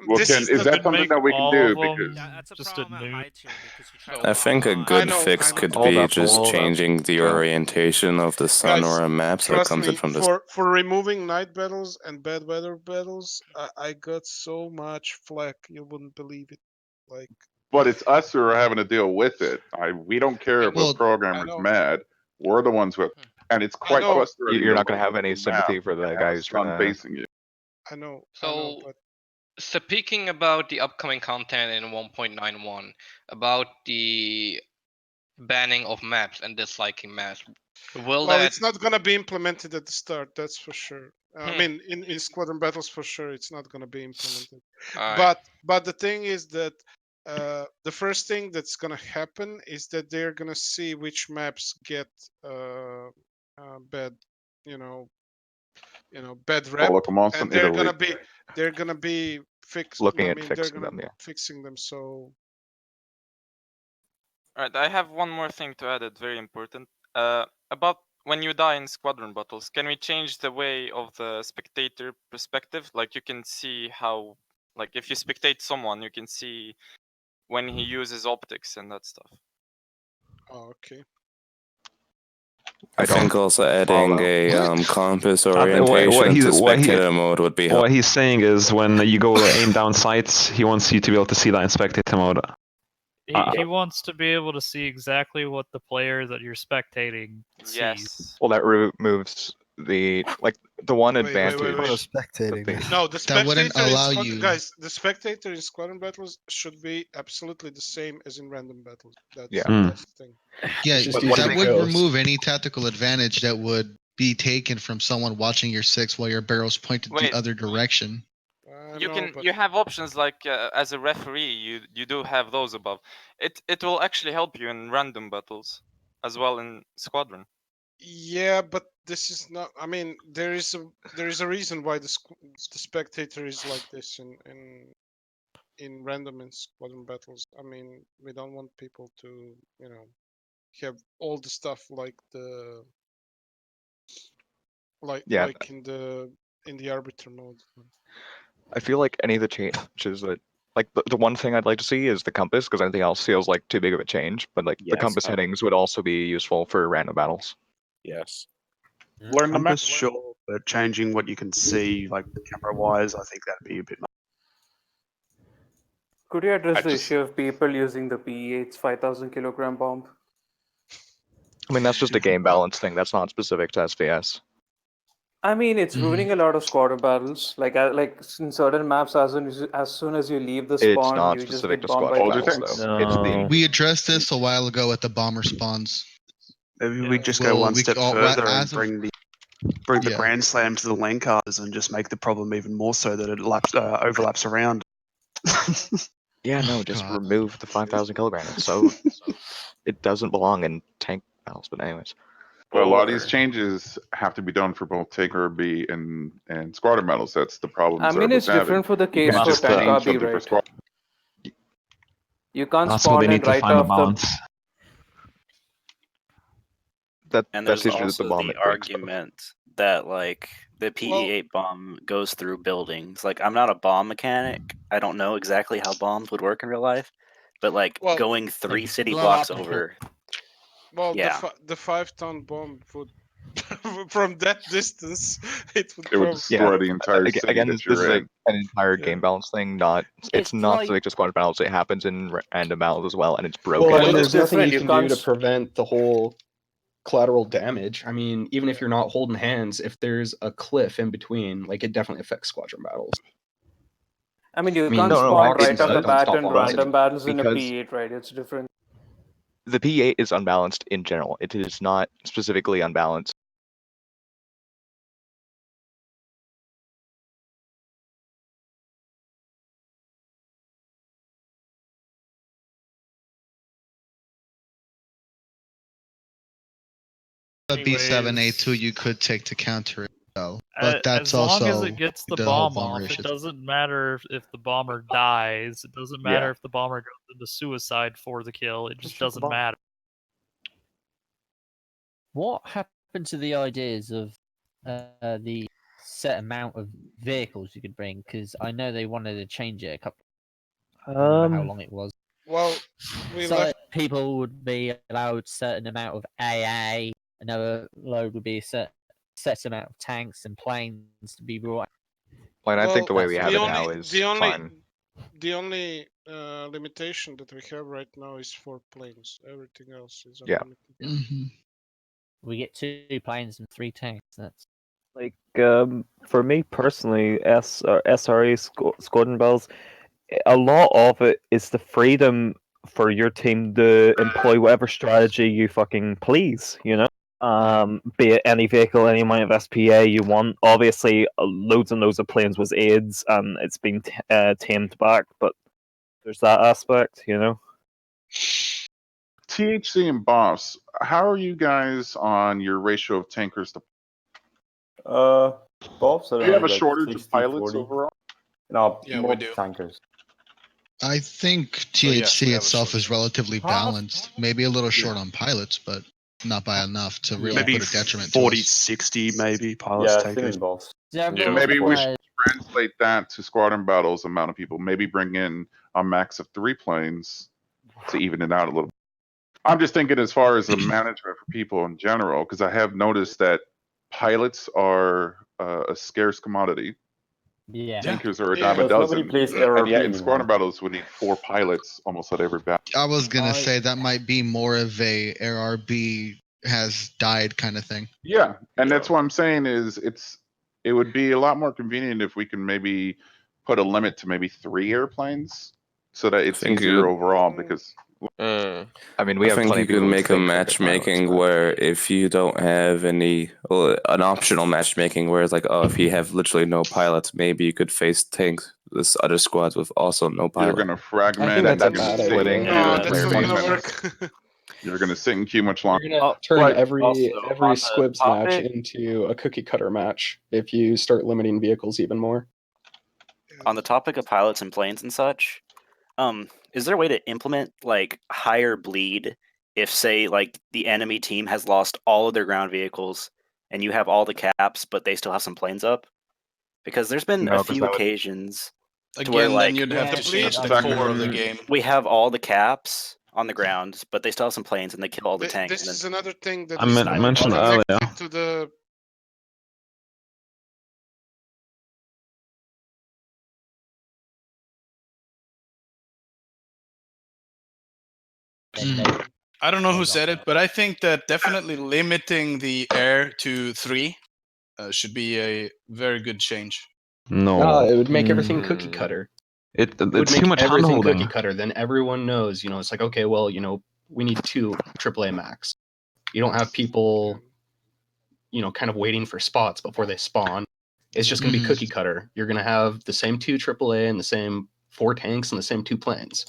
Well, This Ken, is is the that something that we can do? Because That's a problem at high tier because you try to I think a optimize. good fix could Hold be up, just hold up. changing the orientation of the sun guys. or a map so it Trust comes me, in from the for removing night battles and bad weather battles, I got so much flack you wouldn't believe it. Like, but it's us who are having to deal with it. We don't care if Well, a programmer's know. mad. We're the ones who have, and it's quite know. frustrating. You're to not going to look have at any the sympathy map for the and guy have a who's trying sun to. facing you. I know. So, but speaking about the upcoming content in 1.91, about the banning of maps and disliking maps, will well, that? it's not gonna be implemented at the start. That's for sure. I mean, in squadron battles for sure, it's not gonna be implemented. Alright. But the thing is that the first thing that's gonna happen is that they're gonna see which maps get bad, you know, bad rep, look, I'm also and in Italy. they're gonna be fixed. Looking I at mean, they're fixing gonna them, yeah. fixing them. So Alright, I have one more thing to add. It's very important. About when you die in squadron battles, can we change the way of the spectator perspective? Like you can see how, like if you spectate someone, you can see when he uses optics and that stuff. Oh, okay. I think also adding a compass What orientation he's to spectator mode would be helpful. what he's saying is when you go aim down sights, he wants you to be able to see that in spectator mode. He wants to be able to see exactly what the player that you're spectating sees. Yes. Well, that removes the one advantage. No, the That wouldn't spectator in allow you. guys. The spectator in squadron battles should be absolutely the same as in random battles. That's Yeah. that's the thing. Yeah, Just that would remove any tactical advantage that would be taken from someone watching your six while your barrel's pointed Wait. the other direction. You have options like as a referee, you do have those above. It will actually help you in random battles as well in squadron. Yeah, but this is not. I mean, there is a reason why the spectator is like this in random and squadron battles. I mean, we don't want people to have all the stuff like Yeah. like in the arbiter mode. I feel like any of the changes that, like the one thing I'd like to see is the compass, because anything else feels like too big of a change. But like the Yes, compass headings would also be useful for random battles. Yes. Learn the map, sure, but changing what you can see, like camera wise, I think that'd be a bit. Could you address the just- issue of people using the PE8's 5,000 kilogram bomb? I mean, that's just a game balance thing. That's not specific to SPS. I mean, it's ruining a lot of squadron battles. Like in certain maps, as soon as you leave the It's spawn, not you just specific get to bombed by squadron tanks. battles, though. It's the We addressed this a while ago at the bomber spawns. Maybe we just go one step further and bring the Grand Slam to the lane cars and just make the problem even more so that it overlaps around. Yeah, no, just remove the 5,000 kilograms. So it doesn't belong in tank battles. But anyways. But a lot of these changes have to be done for both Tank RB and Squadron battles. That's the problem. I mean, it's different for the case for tank RB, right? You can't That's where they spawn need and to write find a off balance. And that's there's usually the also bomb the that breaks stuff. argument that like the PE8 bomb goes through buildings. Like I'm not a bomb mechanic. I don't know exactly how bombs would work in real life, but like going 3 city blocks over. Well, Yeah. the 5-ton bomb would from that distance it would It would probably destroy the entire city Again, that this you're is in. an entire game balance thing. It's It's not like- specific to squadron battles. It happens in random battles as well, and it's broken. Well, I mean, it's there's nothing different. you You can do can't to prevent the whole collateral damage. I mean, even if you're not holding hands, if there's a cliff in between, like it definitely affects squadron battles. I mean, you I mean, can't no, spawn Hawks right off the doesn't bat stop in on random city. battles in a Because- P8, right? It's different. The P8 is unbalanced in general. It is not specifically unbalanced. A B7A2 you could take to counter it though, but that's as long also as it gets the whole bomb bomber off, issue. it doesn't matter if the bomber dies. It doesn't matter Yeah. if the bomber goes into suicide for the kill. It just shoot the doesn't bomb. matter. What happened to the ideas of the set amount of vehicles you could bring? Because I know they wanted to change it a couple. I don't remember how long it was. Well, we So left. people would be allowed certain amount of AA. Another load would be a set amount of tanks and planes to be brought. Well, I think the way we have the it only, now is the only, fine. the only limitation that we have right now is 4 planes. Everything else is Yeah. unlimited. We get 2 planes and 3 tanks. That's Like for me personally, SRA Squadron Bells, a lot of it is the freedom for your team to employ whatever strategy you fucking please. You know, be it any vehicle, any amount of SPA you want. Obviously, loads and loads of planes was AIDS, and it's been tamed back, but there's that aspect, you know. THC and Boss, how are you guys on your ratio of tankers to? Boss Do you have a like shortage 60, of pilots 40. overall? No, Yeah, more we do. tankers. I think So, yes, THC we have a itself is relatively balanced. Maybe a little short Yeah. on pilots, but not by enough to really Maybe put a detriment 40, to us. 60, maybe pilots, tankers. Boss. So maybe we should translate that to squadron battles amount of people. Maybe bring in a max of 3 planes to even it out a little. I'm just thinking as far as the management for people in general, because I have noticed that pilots are a scarce commodity. Yeah. Tankers are a Yeah. dime a Because nobody dozen. plays And yet in ARB squadron anymore. battles, we need 4 pilots almost at every battle. I was gonna say that might be more of a ARB has died kind of thing. Yeah, and that's what I'm saying is it would be a lot more convenient if we can maybe put a limit to maybe 3 airplanes so that it's think easier you- overall because I mean, we I have think plenty you of could people who make a think they're good pilots, matchmaking but- where if you don't have any, well, an optional matchmaking where it's like, oh, if you have literally no pilots, maybe you could face tanks, this other squads with also no you're pilot. going to fragment Then and that's you're going to sit splitting in the queue That's for not 20 gonna minutes. work. You're going to sit in queue much longer. You're gonna turn every squibs match into a cookie cutter match if you start limiting vehicles even more. On the topic of pilots and planes and such, is there a way to implement like higher bleed if, say, like the enemy team has lost all of their ground vehicles and you have all the caps, but they still have some planes up? Because there's been No, a 'cause few that would- occasions to Again, where then like you'd have to change the core of the game. we have all the caps on the ground, but they still have some planes and they kill all the tanks. This is another thing that I is mentioned connected earlier. to the. I don't know who said it, but I think that definitely limiting the air to 3 should be a very good change. No. It would make everything cookie cutter. It would it's make too much everything handholding. cookie cutter. Then everyone knows, it's like, okay, well, we need 2 AAA max. You don't have people, kind of waiting for spots before they spawn. It's just going to be cookie cutter. You're going to have the same 2 AAA and the same 4 tanks and the same 2 planes.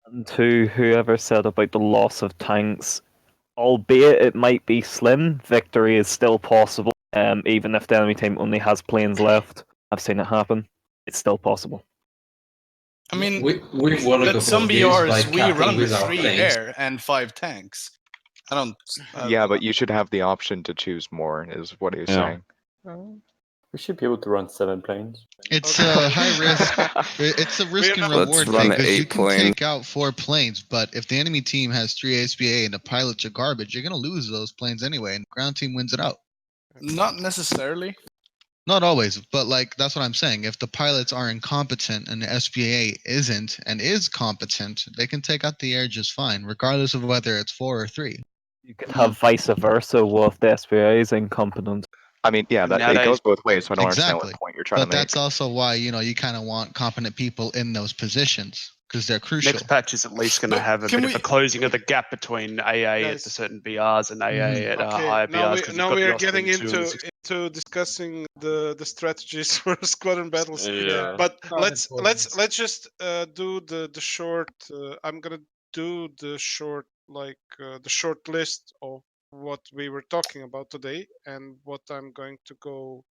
And to whoever said about the loss of tanks, albeit it might be slim, victory is still possible. Even if the enemy team only has planes left, I've seen it happen. It's still possible. I mean, We've won a at couple some of games by BRs, we capping run with our 3 planes. air and 5 tanks. I don't. Yeah, but you should have the option to choose more, is what he's saying. We should be able to run 7 planes. It's a high risk. It's a risk and Let's reward run thing because you 8 can planes. take out 4 planes, but if the enemy team has 3 SPA and the pilots are garbage, you're gonna lose those planes anyway, and the ground team wins it out. Not necessarily. Not always, but like that's what I'm saying. If the pilots are incompetent and the SPA isn't and is competent, they can take out the air just fine, regardless of whether it's 4 or 3. You could have vice versa with the SPA is incompetent. I mean, yeah, it goes both ways, so I don't understand Exactly. what point you're trying But to make. that's also why you kind of want competent people in those positions because they're crucial. Next patch is at least going to have a bit of a closing of the gap between AA at the certain BRs and AA at higher BRs. 'cause Now you've got we the are Osprey getting 2 and 6. into discussing the strategies for squadron battles. Yeah. But Oh, let's just do the short. I'm gonna do the short the short list of what we were talking about today and what I'm going to go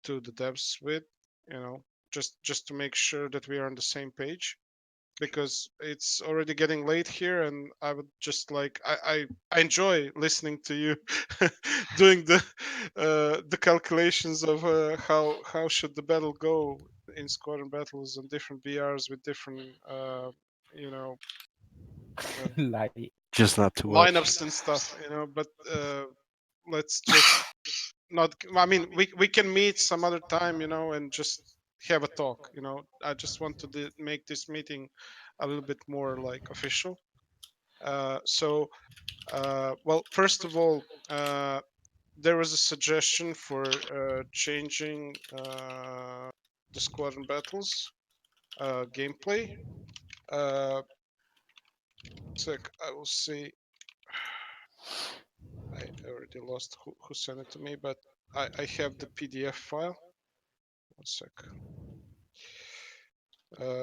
to the devs with. Just to make sure that we are on the same page. because it's already getting late here, and I would just like I enjoy listening to you doing the calculations of how should the battle go in squadron battles on different BRs with different you know Just not to watch. lineups and stuff, you know. But let's just not. I mean, we can meet some other time, you know, and just have a talk. You know, I just want to make this meeting a little bit more like official. Well, first of all, there was a suggestion for changing the squadron battles gameplay. Sec, I will see. I already lost who sent it to me, but I have the PDF file. One sec.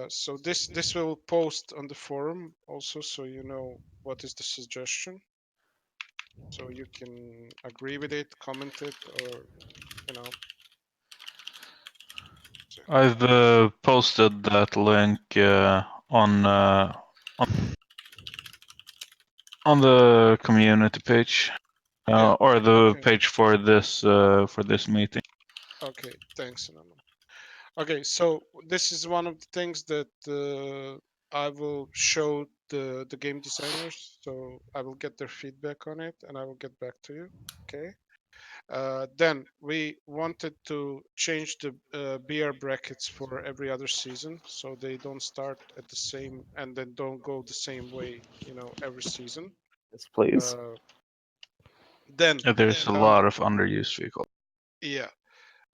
So this will post on the forum also, so you know what is the suggestion. So you can agree with it, comment it, or you know. I've posted that link on the community page, or the page for this meeting. Okay, thanks, Anand. Okay, so this is one of the things that I will show the game designers. So I will get their feedback on it, and I will get back to you. Okay. Then we wanted to change the BR brackets for every other season, so they don't start at the same and then don't go the same way, you know, every season. Yes, please. Then There's a lot of underused vehicles. yeah.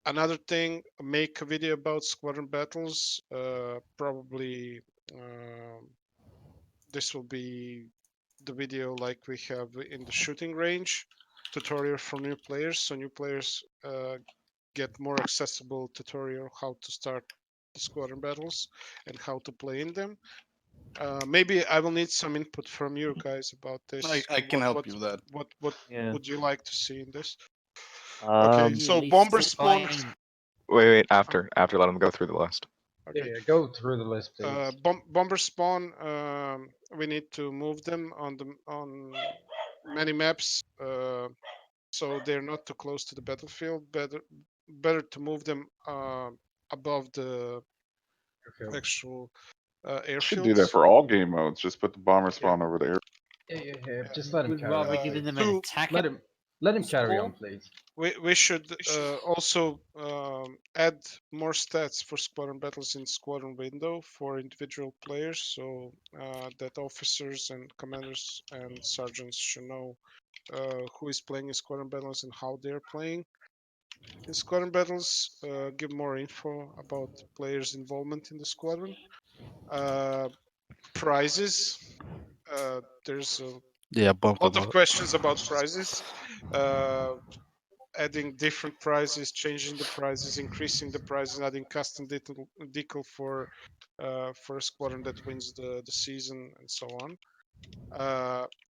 Another thing, make a video about squadron battles. Probably this will be the video like we have in the shooting range tutorial for new players. So new players get more accessible tutorial how to start the squadron battles and how to play in them. Maybe I will need some input from you guys about this. I can help you with that. What Yeah. would you like to see in this? Okay, so bomber spawn. Wait, after let him go through the list. Okay. Yeah, go through the list, please. Bomber spawn. We need to move them on many maps, so they're not too close to the battlefield. Better to move them above the actual airfields. Should do that for all game modes. Just put the bomber spawn over there. Yeah, just let him Would carry rather on. giving them please. an attack. Let him carry on, please. We should also add more stats for squadron battles in squadron window for individual players, so that officers and commanders and sergeants should know who is playing in squadron battles and how they're playing in squadron battles. Give more info about players' involvement in the squadron. Prizes. There's a lot of questions about prizes. Adding different prizes, changing the prizes, increasing the prizes, adding custom decal for a squadron that wins the season, and so on.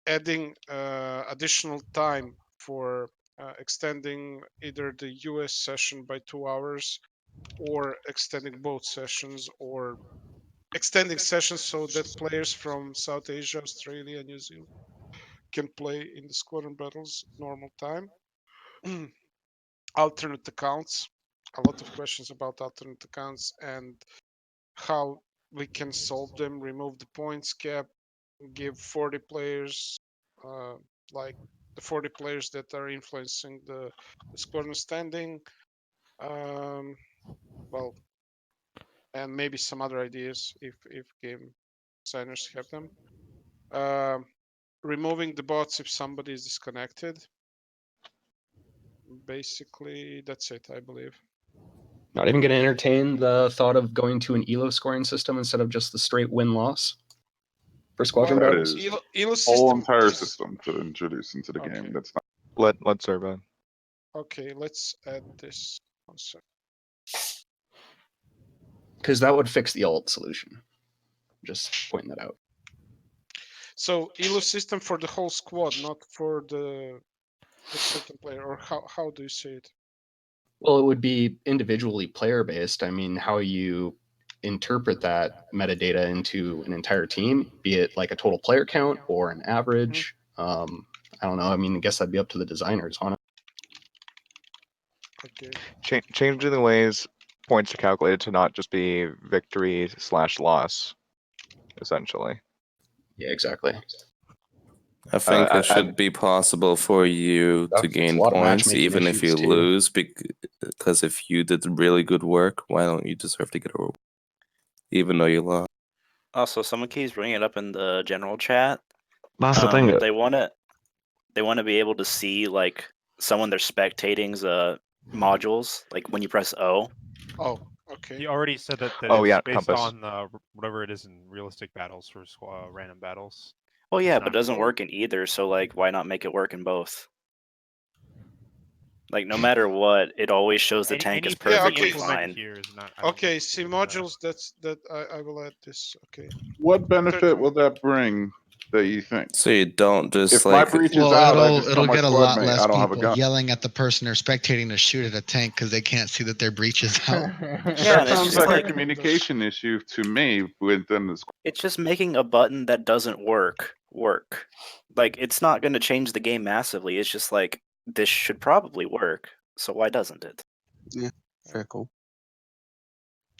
Adding additional time for extending either the US session by 2 hours, or extending both sessions, or extending sessions so that players from South Asia, Australia, and New Zealand can play in the squadron battles normal time. Alternate accounts. A lot of questions about alternate accounts and how we can solve them. Remove the points cap. Give 40 players, like the 40 players that are influencing the squadron standing. Well, and maybe some other ideas if game designers have them. Removing the bots if somebody is disconnected. Basically, that's it, I believe. Not even going to entertain the thought of going to an ELO scoring system instead of just the straight win-loss for squadron That battles? is ELO whole system entire is- system to introduce into the game. That's not. Let's survey. Okay, let's add this. One sec. Because that would fix the alt solution. Just pointing that out. So ELO system for the whole squad, not for the certain player, or how do you say it? Well, it would be individually player based. I mean, how you interpret that metadata into an entire team, be it like a total player count or an average. I don't know. I mean, I guess that'd be up to the designers on it. Okay. Changing the ways points are calculated to not just be victory/loss, essentially. Yeah, exactly. I think it should be possible for you to gain a lot of points matchmaking even if you issues, too. lose, because if you did really good work, why don't you deserve to get a reward, even though you lost? Also, someone keeps bringing it up in the general chat. That's the thing. They want to be able to see like someone they're spectating's modules, like when you press O. Oh, okay. He already said that Oh, it's yeah, based compass. on whatever it is in realistic battles for random battles. Well, yeah, It's but it not- doesn't work in either. So like, why not make it work in both? Like, no matter what, it always shows the tank is perfectly fine. Here is not. Okay, see modules. I will add this. Okay. What benefit will that bring that you think? So you don't just If my breach is out, I just tell it'll my get a squad lot mate, less I don't have a people gun. yelling at the person they're spectating to shoot at a tank because they can't see that their breach is out. That sounds like a communication issue to me within the squad. It's just making a button that doesn't work. Like, it's not going to change the game massively. It's just like, this should probably work. So why doesn't it? Yeah, very cool.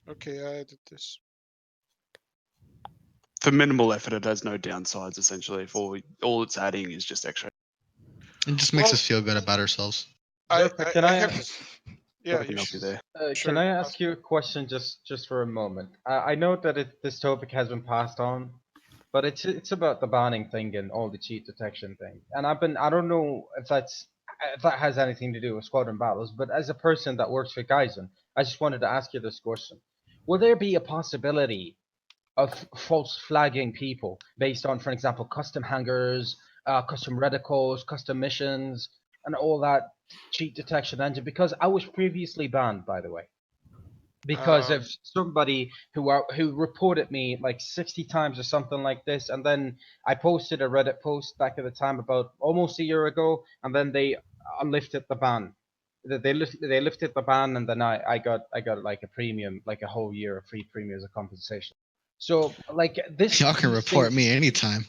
Okay, I added this. For minimal effort, it has no downsides. Essentially, if all it's adding is just extra. It just makes us feel good about ourselves. Can I have this. Yeah, I can help you there. Can I ask you a question just for a moment? I know that this topic has been passed on, but it's about the banning thing and all the cheat detection thing. And I don't know if that has anything to do with Squadron Battles, but as a person that works for Gaizen, I just wanted to ask you this question. Will there be a possibility of false flagging people based on, for example, custom hangars, custom reticles, custom missions, and all that cheat detection engine? Because I was previously banned, by the way, because of somebody who reported me like 60 times or something like this, and then I posted a Reddit post back at the time about almost a year ago, and then they lifted the ban. They lifted the ban, and then I got like a premium, like a whole year of free premium as a compensation. So like this, Y'all can report me anytime.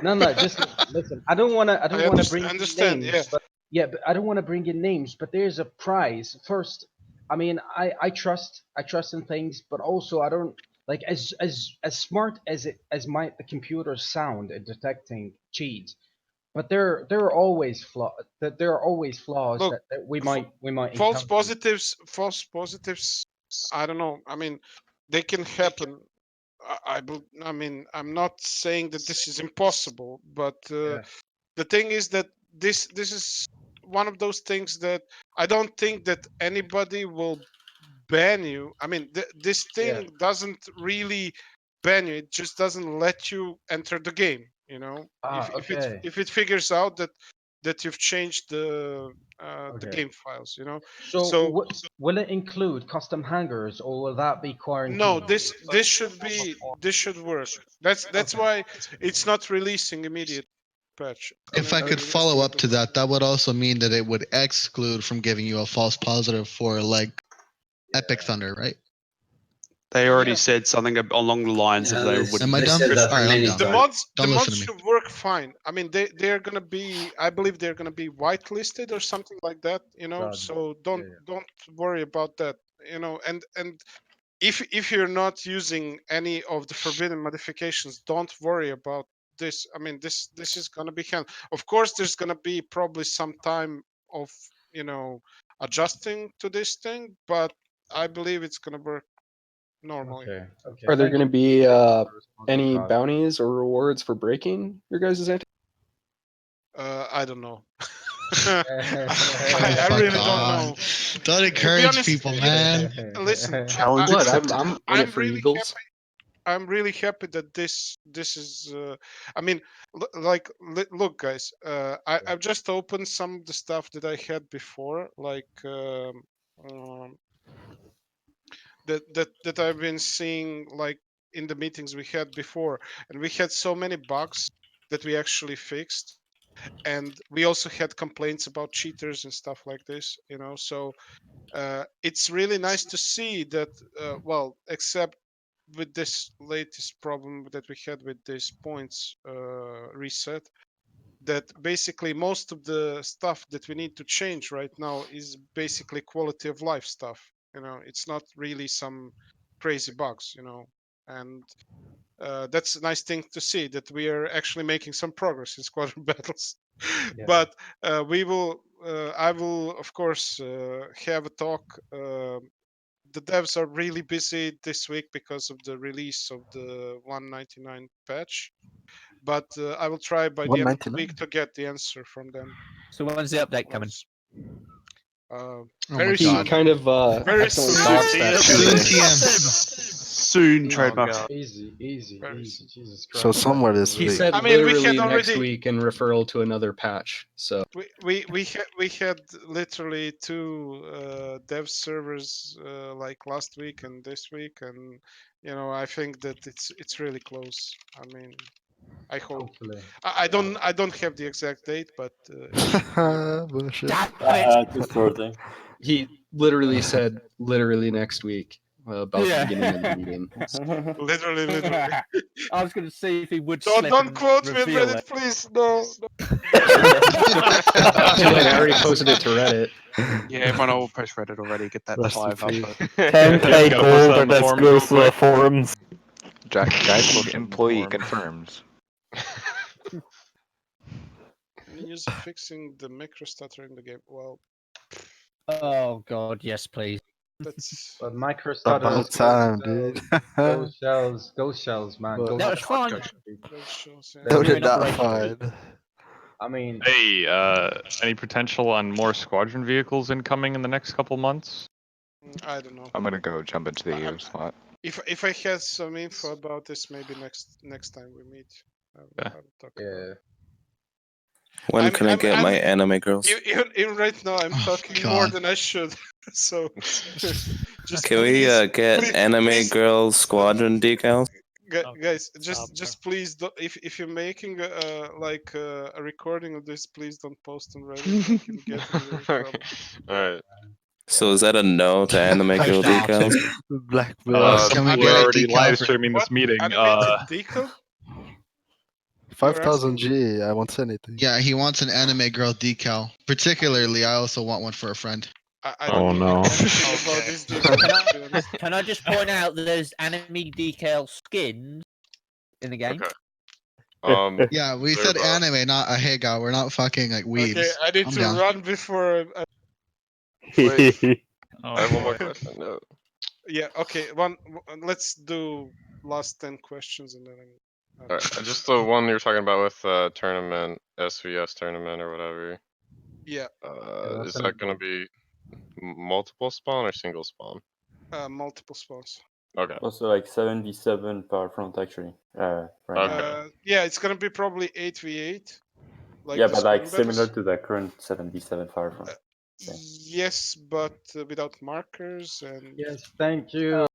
no, just listen. I don't want to bring in understand, names, but I don't want to bring in names. But there's a prize first. I mean, I trust in things, but also I don't like as smart as the computers sound at detecting cheats. But there are always flaws. There are always flaws Look, that we might false encounter. positives. I don't know. I mean, they can happen. I mean, I'm not saying that this is impossible, but the thing is that this is one of those things that I don't think that anybody will ban you. I mean, this thing doesn't really ban you. It just doesn't let you enter the game. You know, if it figures out that you've changed the game files. You know, So will it include custom hangars, or will that be quarantined? no, this should work. That's why it's not releasing immediate patch. If I could follow up to that, that would also mean that it would exclude from giving you a false positive for like Epic Thunder, right? They already said something along the lines of they would. Am I dumb? All right, I'm dumb. The mods Don't listen to me. should work fine. I mean, they're gonna be. I believe they're gonna be whitelisted or something like that. You know, so don't worry about that. You know, and if you're not using any of the forbidden modifications, don't worry about this. I mean, this is gonna be handled. Of course, there's gonna be probably some time of adjusting to this thing, but I believe it's gonna work normally. Okay. Are there going to be any Rod. bounties or rewards for breaking your guys' anti? I don't know. I really don't know. Don't encourage people, man. Listen, Challenge accepted. I'm in it for Eagles. I'm really happy that this is. I mean, look, guys. I've just opened some of the stuff that I had before, like that I've been seeing, like in the meetings we had before, and we had so many bugs that we actually fixed. and we also had complaints about cheaters and stuff like this. So it's really nice to see that. Well, except with this latest problem that we had with this points reset, that basically most of the stuff that we need to change right now is basically quality of life stuff. It's not really some crazy bugs. And that's a nice thing to see, that we are actually making some progress in squadron battles. But I will of course have a talk. The devs are really busy this week because of the release of the 199 patch, but I will try by the end of the week to get the answer from them. So when's the update coming? Very He soon. kind of Very accidentally soon. doxed that Soon shit. Soon, trademark. Easy, Jesus Christ. So somewhere this He week. said I mean, we literally had next already- week in referral to another patch. So We had literally 2 dev servers like last week and this week, and I think that it's really close. I mean, I hope. Hopefully. I don't have the exact date, but Bullshit. he literally said literally next week about the beginning of the meeting. literally. I was going to see if he would. Don't quote me on Reddit, please. No. I already posted it to Reddit. Yeah, everyone will post Reddit already. Get that 5 up. 10k gold or this goes to the forums. Guys, look, employee confirms. Any news of fixing the micro stutter in the game? Well, Oh God, yes, please. that's. But micro About stutters, time, dude. ghost shells, man. But- Ghost That was fine. shells. Don't get that fine. I mean, Hey, any potential on more squadron vehicles incoming in the next couple months? I don't know. I'm gonna go jump into the slot. If I had some info about this, maybe next time we meet, I will talk about it. When can I get my anime girls? Even right now, I'm talking more than I should. So, just Can we get anime girl squadron decals? Guys, just please, if you're making a recording of this, please don't post on Reddit. I can get in real trouble. Alright. So is that a no to anime girl decals? Black Can we We're get a already decal live for- streaming this meeting. Animated decal? 5,000 G. I won't say anything. Yeah, he wants an anime girl decal. Particularly, I also want one for a friend. I Oh don't know no. anything about this decal, to be honest. Can I just point out that there's anime decal skins in the game? Okay. Yeah, we said anime, not a hega. We're not fucking like weebs. Okay, I need I'm to down. run before. Wait, Oh, I have one more boy. question. No. Yeah. Okay. Let's do last 10 questions and then. Alright, just the one you're talking about with tournament, SVS tournament or whatever. Yeah. Is that gonna be multiple spawn or single spawn? Multiple spawns. Okay. Also like 77 power front actually. Right now. Yeah, it's gonna be probably 8v8. Yeah, the but like squad similar battles. to the current 77 power front. Yes, but without markers and. Yes, thank you.